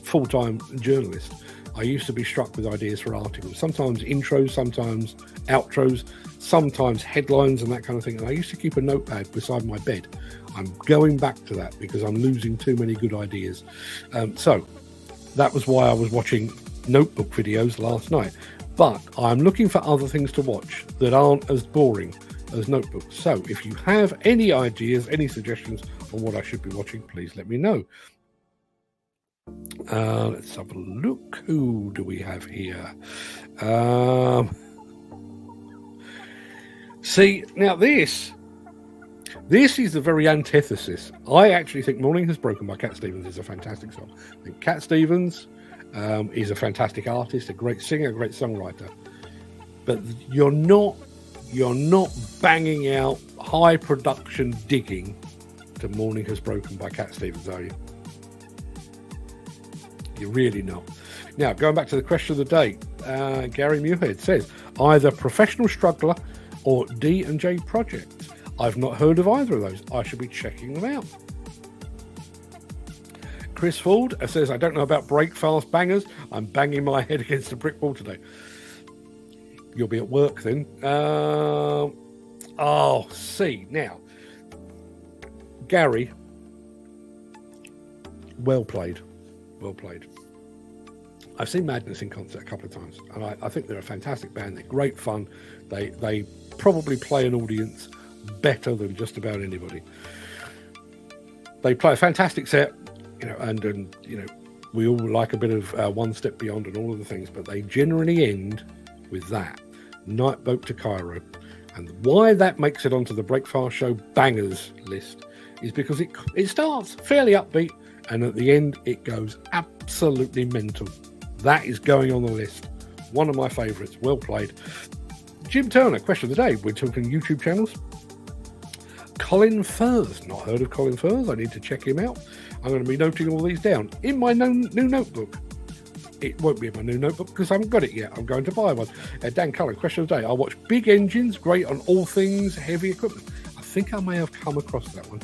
[SPEAKER 1] full-time journalist. I used to be struck with ideas for articles, sometimes intros, sometimes outros, sometimes headlines and that kind of thing. And I used to keep a notepad beside my bed. I'm going back to that because I'm losing too many good ideas. So that was why I was watching notebook videos last night. But I'm looking for other things to watch that aren't as boring as notebooks. So if you have any ideas, any suggestions on what I should be watching, please let me know. Let's have a look. Who do we have here? See, now this is the very antithesis. I actually think Morning Has Broken by Cat Stevens is a fantastic song. I think Cat Stevens is a fantastic artist, a great singer, a great songwriter. But you're not banging out high production digging to Morning Has Broken by Cat Stevens, are you? You're really not. Now, going back to the question of the day, Gary Muirhead says, either Professional Struggler or D&J Project. I've not heard of either of those. I should be checking them out. Chris Ford says, I don't know about break fast bangers. I'm banging my head against a brick wall today. You'll be at work then. See, now, Gary, Well played. Well played. I've seen Madness in concert a couple of times, and I think they're a fantastic band. They're great fun. They probably play an audience better than just about anybody. They play a fantastic set, and we all like a bit of One Step Beyond and all of the things, but they generally end with that Night Boat to Cairo. And why that makes it onto the Breakfast Show bangers list is because it starts fairly upbeat, and at the end it goes absolutely mental. That is going on the list. One of my favourites. Well played. Jim Turner, question of the day. We're talking YouTube channels. Colin Furze. Not heard of Colin Furze. I need to check him out. I'm going to be noting all these down in my new notebook. It won't be in my new notebook because I haven't got it yet. I'm going to buy one. Dan Cullen, question of the day. I watch Big Engines, great on all things heavy equipment. I think I may have come across that one.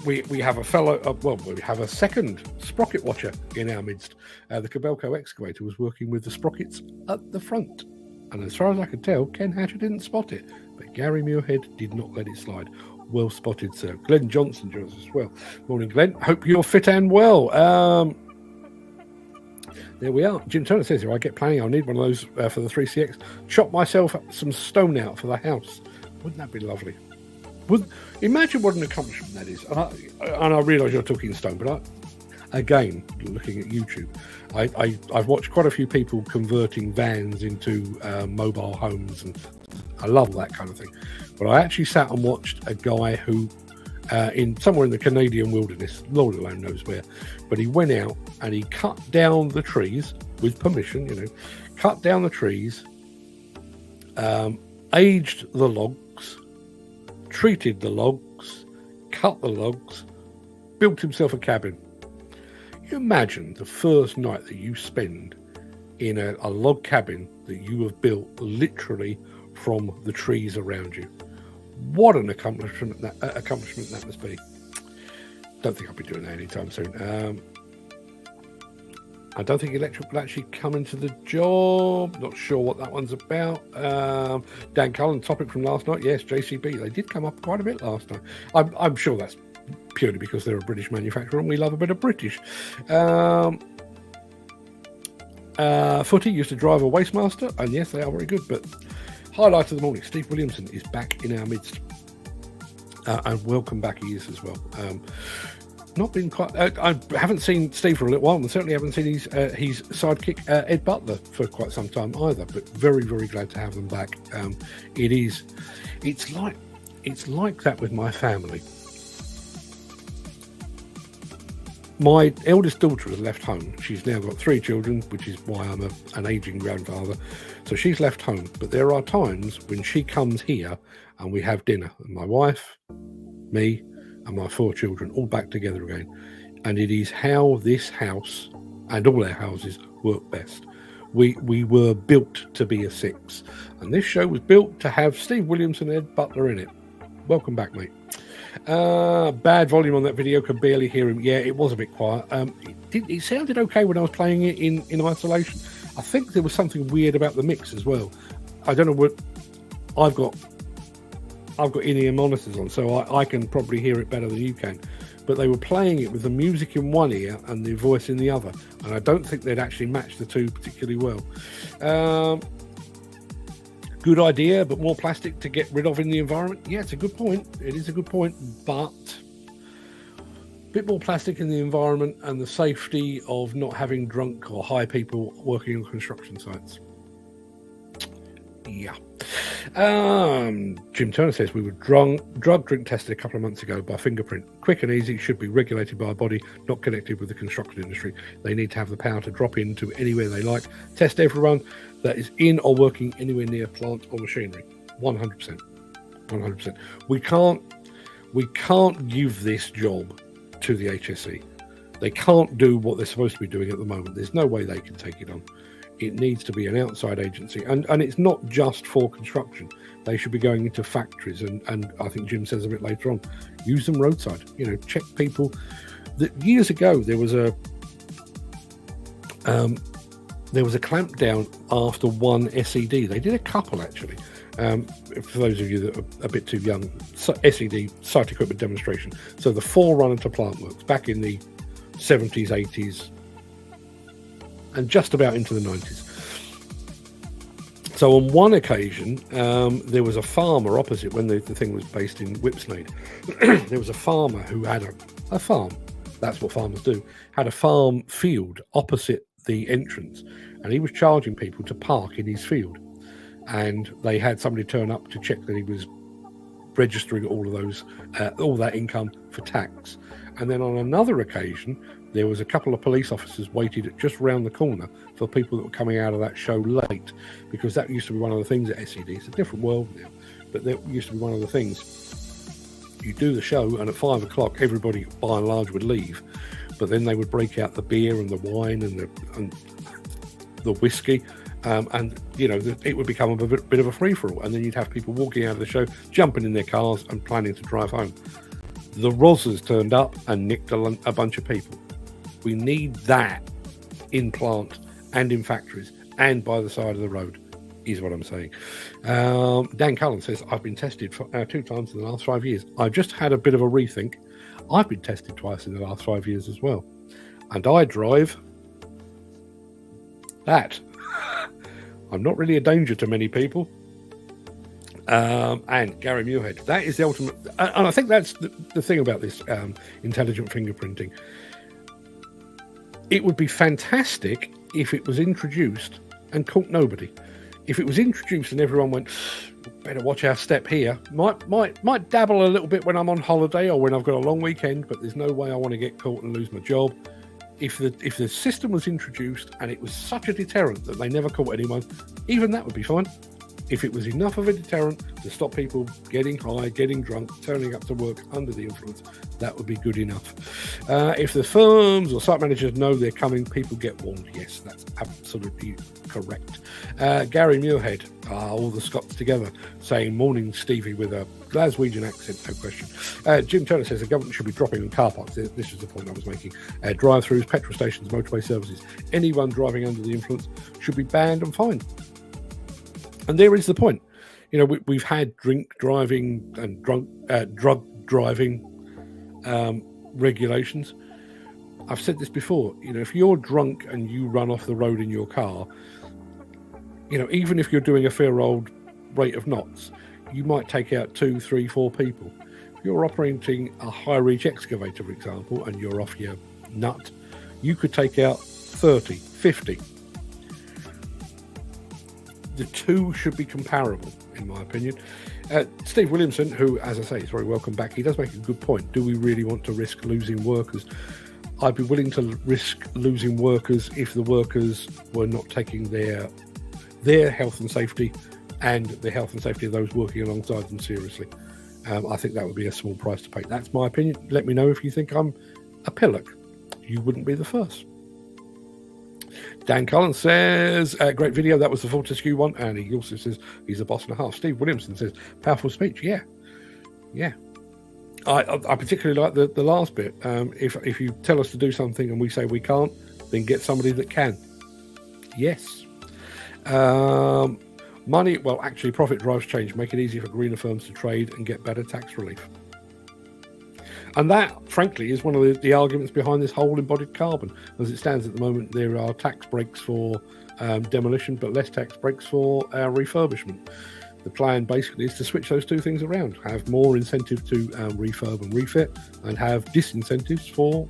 [SPEAKER 1] We have a fellow, we have a second sprocket watcher in our midst. The Kobelco excavator was working with the sprockets at the front. And as far as I could tell, Ken Hatcher didn't spot it. But Gary Muirhead did not let it slide. Well spotted, sir. Glenn Johnson joins us as well. Morning, Glenn. Hope you're fit and well. There we are. Jim Turner says here, I get planning. I'll need one of those for the 3CX. Chop myself some stone out for the house. Wouldn't that be lovely? Imagine what an accomplishment that is. And I realise you're talking stone, but again, looking at YouTube, I've watched quite a few people converting vans into mobile homes, and I love that kind of thing. But I actually sat and watched a guy who, somewhere in the Canadian wilderness, Lord alone knows where, but he went out and he cut down the trees with permission, cut down the trees, aged the logs, treated the logs, cut the logs, built himself a cabin. You imagine the first night that you spend in a log cabin that you have built literally from the trees around you. What an accomplishment that must be. Don't think I'll be doing that anytime soon. I don't think electric will actually come into the job. Not sure what that one's about. Dan Cullen, topic from last night. Yes, JCB. They did come up quite a bit last night. I'm sure that's purely because they're a British manufacturer and we love a bit of British. Footy used to drive a Wastemaster, and yes, they are very good. But highlight of the morning, Steve Williamson is back in our midst. And welcome back he is as well. Not been quite. I haven't seen Steve for a little while, and certainly haven't seen his sidekick Ed Butler for quite some time either. But very, very glad to have them back. It's like that with my family. My eldest daughter has left home. She's now got 3 children, which is why I'm an aging grandfather. So she's left home. But there are times when she comes here and we have dinner. And my wife, me, and my 4 children all back together again. And it is how this house and all our houses work best. We were built to be a 6. And this show was built to have Steve Williamson and Ed Butler in it. Welcome back, mate. Bad volume on that video, could barely hear him. Yeah, it was a bit quiet. It sounded okay when I was playing it in isolation. I think there was something weird about the mix as well. I don't know what I've got in-ear monitors on, so I can probably hear it better than you can. But they were playing it with the music in one ear and the voice in the other, and I don't think they'd actually match the two particularly well. Good idea, but more plastic to get rid of in the environment. Yeah, it's a good point. It is a good point, but a bit more plastic in the environment and the safety of not having drunk or high people working on construction sites. Yeah. Jim Turner says we were drug drink tested a couple of months ago by fingerprint. Quick and easy, should be regulated by a body not connected with the construction industry. They need to have the power to drop into anywhere they like. Test everyone that is in or working anywhere near plant or machinery. 100%. 100%. We can't give this job to the HSE. They can't do what they're supposed to be doing at the moment. There's no way they can take it on. It needs to be an outside agency, and it's not just for construction. They should be going into factories, and I think Jim says a bit later on, use them roadside. Check people. Years ago there was there was a clampdown after one SED. They did a couple, actually. For those of you that are a bit too young, SED, site equipment demonstration. So the forerunner to plant works back in the 70s, 80s, and just about into the 90s. So on one occasion, there was a farmer opposite, when the thing was based in Whipsnade. There was a farmer who had a farm. That's what farmers do. Had a farm field opposite the entrance, and he was charging people to park in his field. And they had somebody turn up to check that he was registering all of those, all that income for tax. And then on another occasion, there was a couple of police officers waited just round the corner for people that were coming out of that show late, because that used to be one of the things at SED. It's a different world now, but that used to be one of the things. You do the show, and at 5 o'clock, everybody by and large would leave, but then they would break out the beer and the wine and the whiskey. And you know, it would become a bit of a free-for-all, and then you'd have people walking out of the show, jumping in their cars and planning to drive home. The Rozzers turned up and nicked a bunch of people. We need that in plant and in factories and by the side of the road, is what I'm saying. Dan Cullen says, I've been tested 2 times in the last 5 years. I've just had a bit of a rethink. I've been tested twice in the last 5 years as well, and I drive that. I'm not really a danger to many people. And Gary Muirhead, that is the ultimate. And I think that's the thing about this intelligent fingerprinting. It would be fantastic if it was introduced and caught nobody. If it was introduced and everyone went, better watch our step here. Might dabble a little bit when I'm on holiday or when I've got a long weekend, but there's no way I want to get caught and lose my job. If the system was introduced and it was such a deterrent that they never caught anyone, even that would be fine. If it was enough of a deterrent to stop people getting high, getting drunk, turning up to work under the influence, that would be good enough. If the firms or site managers know they're coming, people get warned. Yes, that's absolutely correct. Gary Muirhead, all the Scots together, saying, morning, Stevie, with a Glaswegian accent, no question. Jim Turner says the government should be dropping on car parks. This was the point I was making. Drive-throughs, petrol stations, motorway services. Anyone driving under the influence should be banned and fined. And there is the point. You know, we've had drink driving and drug driving regulations. I've said this before. You know, if you're drunk and you run off the road in your car, you know, even if you're doing a fair old rate of knots, you might take out 2, 3, 4 people. If you're operating a high-reach excavator, for example, and you're off your nut, you could take out 30, 50. The two should be comparable, in my opinion. Steve Williamson, who, as I say, is very welcome back, he does make a good point. Do we really want to risk losing workers? I'd be willing to risk losing workers if the workers were not taking their health and safety and the health and safety of those working alongside them seriously. I think that would be a small price to pay. That's my opinion. Let me know if you think I'm a pillock. You wouldn't be the first. Dan Cullen says, great video. That was the Fortescue one. And he also says he's a boss and a half. Steve Williamson says, powerful speech. Yeah. I particularly like the last bit. If you tell us to do something and we say we can't, then get somebody that can. Yes. Money, well, actually, profit drives change. Make it easy for greener firms to trade and get better tax relief. And that, frankly, is one of the arguments behind this whole embodied carbon. As it stands at the moment, there are tax breaks for demolition, but less tax breaks for refurbishment. The plan basically is to switch those two things around, have more incentive to refurb and refit, and have disincentives for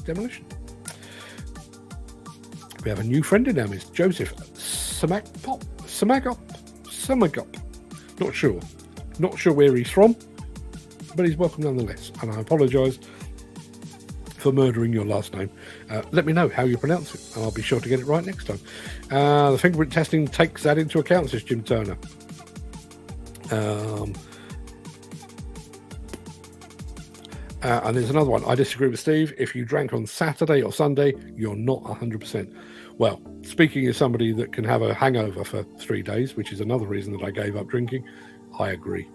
[SPEAKER 1] demolition. We have a new friend in our midst, Joseph Samagop. Not sure where he's from, but he's welcome nonetheless. And I apologise for murdering your last name. Let me know how you pronounce it, and I'll be sure to get it right next time. The fingerprint testing takes that into account, says Jim Turner. And there's another one. I disagree with Steve. If you drank on Saturday or Sunday, you're not 100%. Well, speaking as somebody that can have a hangover for 3 days, which is another reason that I gave up drinking, I agree.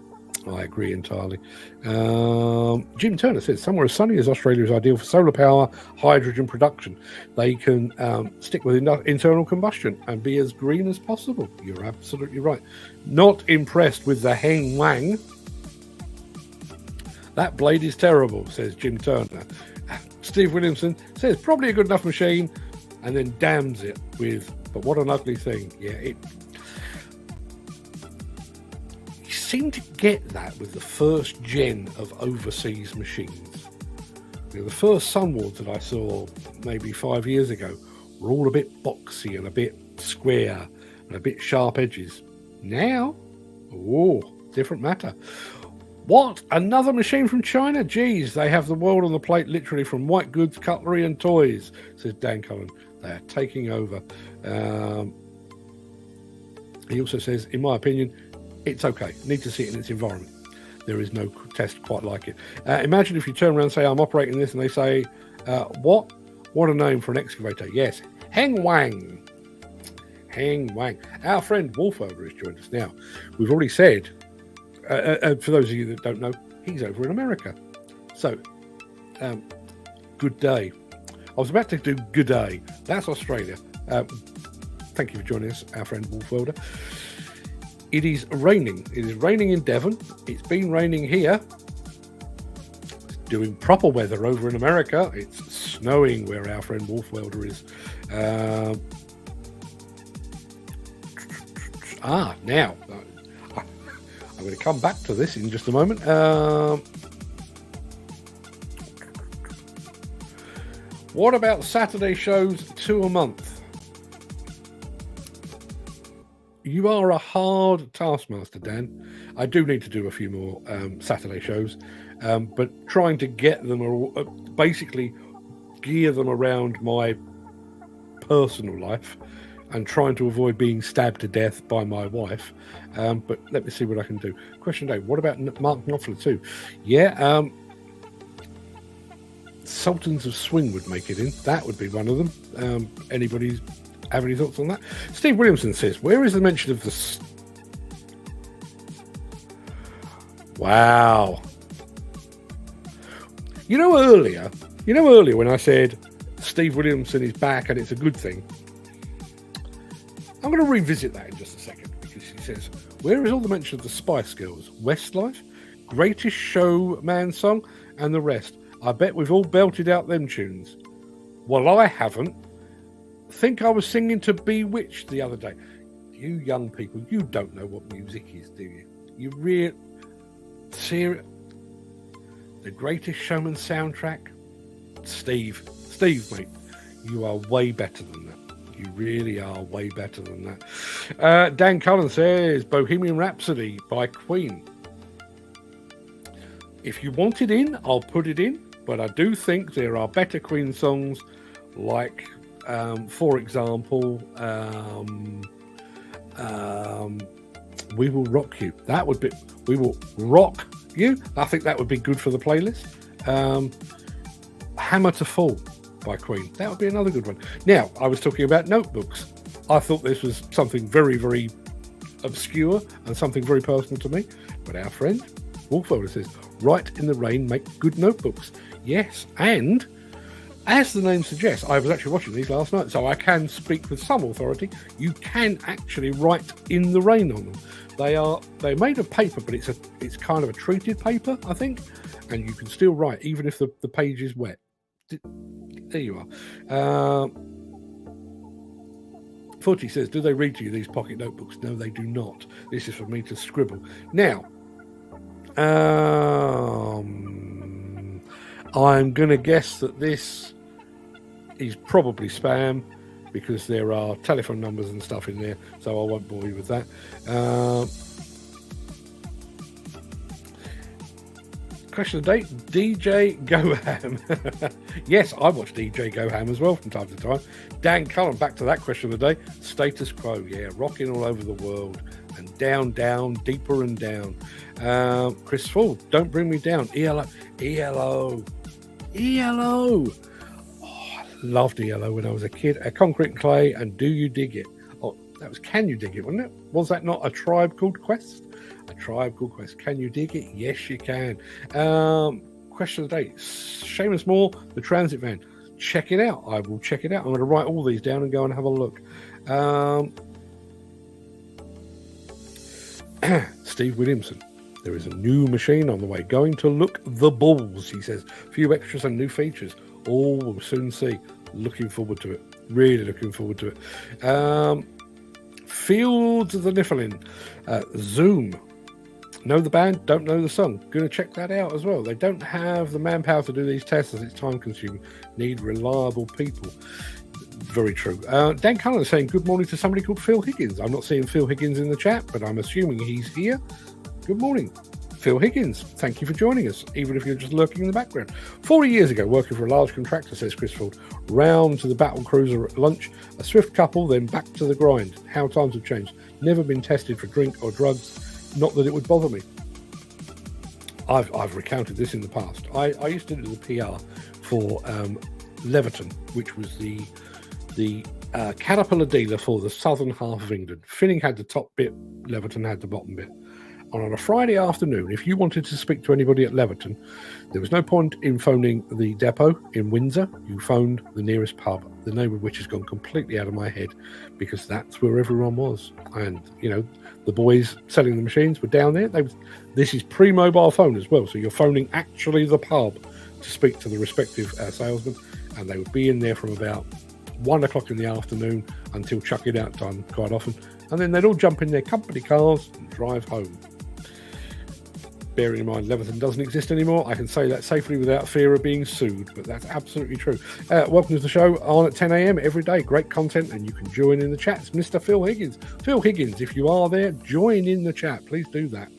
[SPEAKER 1] I agree entirely. Jim Turner says, somewhere as sunny as Australia is ideal for solar power, hydrogen production. They can stick with internal combustion and be as green as possible. You're absolutely right. Not impressed with the Heng Wang. That blade is terrible, says Jim Turner. Steve Williamson says, probably a good enough machine, and then damns it with, but what an ugly thing. Yeah, you seem to get that with the first gen of overseas machines. You know, the first Sunwards that I saw maybe 5 years ago were all a bit boxy and a bit square and a bit sharp edges. Now, different matter. What? Another machine from China? Geez, they have the world on the plate literally from white goods, cutlery and toys, says Dan Cullen. They are taking over. He also says, in my opinion, it's okay. Need to see it in its environment. There is no test quite like it. Imagine if you turn around and say, I'm operating this, and they say, what? What a name for an excavator. Yes, Heng Wang. Heng Wang. Our friend Wolfover has joined us now. We've already said, for those of you that don't know, he's over in America. So, good day. I was about to do good day. That's Australia. Thank you for joining us, our friend Wolfover. It is raining. It is raining in Devon. It's been raining here. It's doing proper weather over in America. It's snowing where our friend Wolfwelder is. Now, I'm going to come back to this in just a moment. What about Saturday shows 2 a month? You are a hard taskmaster, Dan. I do need to do a few more Saturday shows, but trying to get them, basically gear them around my personal life and trying to avoid being stabbed to death by my wife. But let me see what I can do. Question day, what about Mark Knopfler too? Yeah, Sultans of Swing would make it in. That would be one of them. Anybody have any thoughts on that? Steve Williamson says, where is the mention of the... Wow. You know earlier when I said Steve Williamson is back and it's a good thing, I'm going to revisit that in just a second, because he says, where is all the mention of the Spice Girls, Westlife, Greatest Showman song, and the rest? I bet we've all belted out them tunes. Well, I haven't. Think I was singing to Bewitched the other day. You young people, you don't know what music is, do you? You really... Serious? The Greatest Showman soundtrack? Steve, mate, you are way better than that. You really are way better than that. Dan Cullen says Bohemian Rhapsody by Queen. If you want it in, I'll put it in, but I do think there are better Queen songs, like, for example, We Will Rock You. That would be, We Will Rock You. I think that would be good for the playlist. Hammer to Fall by Queen. That would be another good one. Now, I was talking about notebooks. I thought this was something very, very obscure and something very personal to me. But our friend Wolfover says, write in the rain, make good notebooks. Yes, and as the name suggests, I was actually watching these last night, so I can speak with some authority. You can actually write in the rain on them. They're made of paper, but it's kind of a treated paper, I think, and you can still write even if the page is wet. There you are. Footy says, do they read to you these pocket notebooks? No, they do not. This is for me to scribble. Now, I'm going to guess that this is probably spam because there are telephone numbers and stuff in there, so I won't bore you with that. Question of the day, DJ Goham. Yes, I watch DJ Goham as well from time to time. Dan Cullen, back to that question of the day. Status quo, yeah, rocking all over the world. And down, down, deeper and down. Chris Ford, don't bring me down. ELO. Oh, I loved ELO when I was a kid. Concrete and Clay and Do You Dig It? Oh, that was Can You Dig It, wasn't it? Was that not a Tribe Called Quest? A Tribe Called Quest. Can you dig it? Yes, you can. Question of the day. Seamus Moore, the transit van. Check it out. I will check it out. I'm going to write all these down and go and have a look. Steve Williamson. There is a new machine on the way. Going to look the balls, he says. A few extras and new features. All we'll soon see. Looking forward to it. Really looking forward to it. Fields of the Niflheim. Zoom. Know the band, don't know the song. Going to check that out as well. They don't have the manpower to do these tests as it's time consuming. Need reliable people. Very true. Dan Cullen is saying good morning to somebody called Phil Higgins. I'm not seeing Phil Higgins in the chat, but I'm assuming he's here. Good morning, Phil Higgins. Thank you for joining us, even if you're just lurking in the background. 40 years ago, working for a large contractor, says Chris Ford, round to the battle cruiser at lunch, a swift couple, then back to the grind. How times have changed. Never been tested for drink or drugs. Not that it would bother me. I've recounted this in the past. I used to do the PR for Leverton, which was the Caterpillar dealer for the southern half of England. Finning had the top bit, Leverton had the bottom bit. And on a Friday afternoon, if you wanted to speak to anybody at Leverton, there was no point in phoning the depot in Windsor. You phoned the nearest pub, the name of which has gone completely out of my head because that's where everyone was. And, you know, the boys selling the machines were down there. This is pre-mobile phone as well. So you're phoning actually the pub to speak to the respective salesman. And they would be in there from about 1 o'clock in the afternoon until chuck it out time quite often. And then they'd all jump in their company cars and drive home. Bearing in mind Leverton doesn't exist anymore, I can say that safely without fear of being sued, but that's absolutely true. Welcome to the show, on at 10 a.m. every day. Great content, and you can join in the chat. It's Mr. Phil Higgins. Phil Higgins, if you are there, join in the chat. Please do that.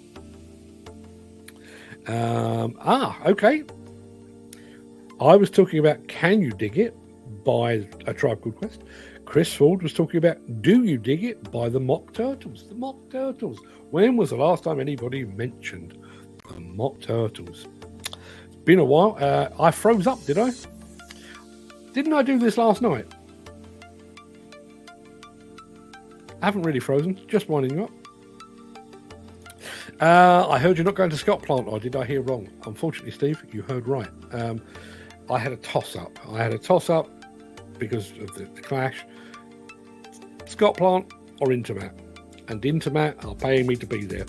[SPEAKER 1] Okay. I was talking about Can You Dig It by A Tribe Called Quest. Chris Ford was talking about Do You Dig It by the Mock Turtles. The Mock Turtles. When was the last time anybody mentioned the Mock Turtles? It's been a while. I froze up, did I? Didn't I do this last night? I haven't really frozen, just winding you up. I heard you're not going to Scott Plant, or did I hear wrong? Unfortunately, Steve, you heard right. I had a toss-up. Because of the clash. Scott Plant or Intermat. And Intermat are paying me to be there.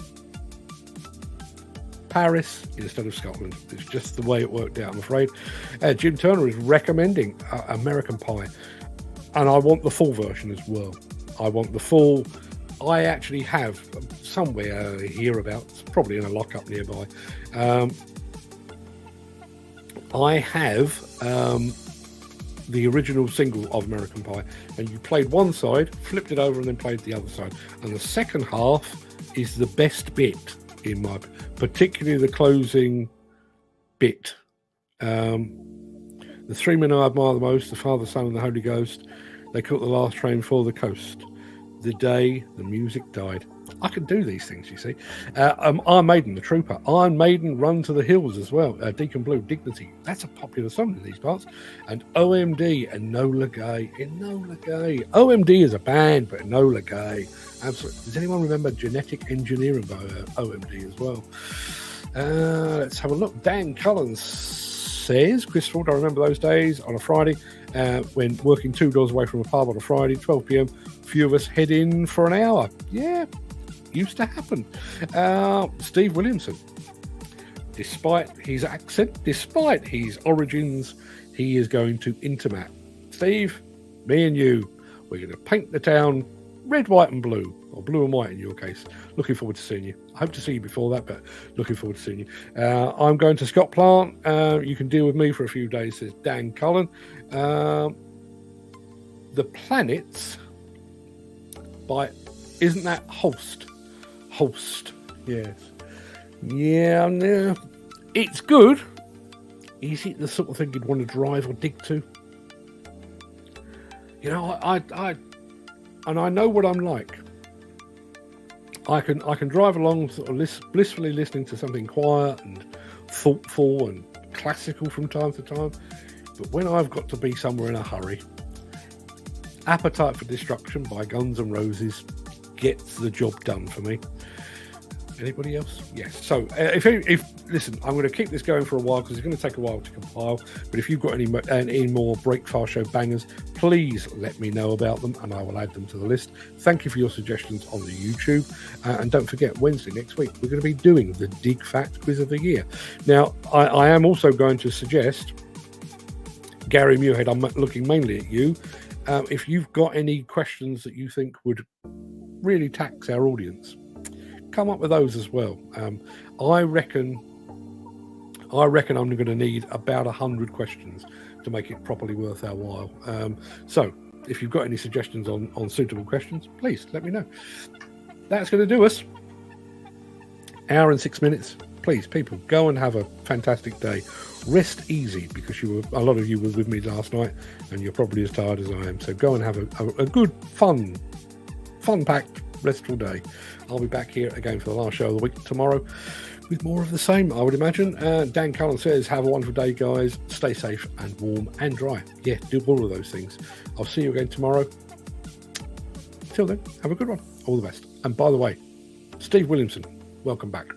[SPEAKER 1] Paris instead of Scotland. It's just the way it worked out, I'm afraid. Jim Turner is recommending American Pie. And I want the full version as well. I want the full. I actually have somewhere hereabouts, probably in a lockup nearby. I have the original single of American Pie, and you played one side, flipped it over, and then played the other side. And the second half is the best bit, in my, particularly the closing bit. The three men I admire the most, the Father, Son, and the Holy Ghost. They caught the last train for the coast. The day the music died. I can do these things, you see. Iron Maiden, The Trooper. Iron Maiden, Run to the Hills as well. Deacon Blue, Dignity. That's a popular song in these parts. And OMD, Enola Gay. Enola Gay. OMD is a band, but Enola Gay. Absolutely. Does anyone remember Genetic Engineering by OMD as well? Let's have a look. Dan Cullen says, Chris Ford, I remember those days on a Friday when working 2 doors away from a pub on a Friday, 12 p.m. Few of us head in for an hour. Yeah, used to happen. Steve Williamson, despite his accent, despite his origins, he is going to Intermat. Steve, me and you, we're going to paint the town red, white and blue, or blue and white in your case. Looking forward to seeing you. I hope to see you before that, but looking forward to seeing you. I'm going to Scott Plant. You can deal with me for a few days, says Dan Cullen. The Planets by, isn't that Holst? Yes. Yeah, no. It's good. Is it the sort of thing you'd want to drive or dig to? You know, and I know what I'm like. I can drive along sort of blissfully listening to something quiet and thoughtful and classical from time to time. But when I've got to be somewhere in a hurry, Appetite for Destruction by Guns N' Roses gets the job done for me. Anybody else? Yes. So if listen, I'm going to keep this going for a while because it's going to take a while to compile. But if you've got any more Breakfast Show bangers, please let me know about them and I will add them to the list. Thank you for your suggestions on the YouTube. And don't forget, Wednesday next week, we're going to be doing the Dig Fact Quiz of the Year. Now, I am also going to suggest, Gary Muirhead, I'm looking mainly at you. If you've got any questions that you think would really tax our audience, come up with those as well. I reckon I'm going to need about 100 questions to make it properly worth our while. So if you've got any suggestions on suitable questions, please let me know. That's going to do us. Hour and 6 minutes. Please, people, go and have a fantastic day. Rest easy, because a lot of you were with me last night and you're probably as tired as I am. So go and have a good, fun-packed, restful day. I'll be back here again for the last show of the week tomorrow with more of the same, I would imagine. Dan Cullen says, have a wonderful day, guys. Stay safe and warm and dry. Yeah, do all of those things. I'll see you again tomorrow. Till then, have a good one. All the best. And by the way, Steve Williamson, welcome back.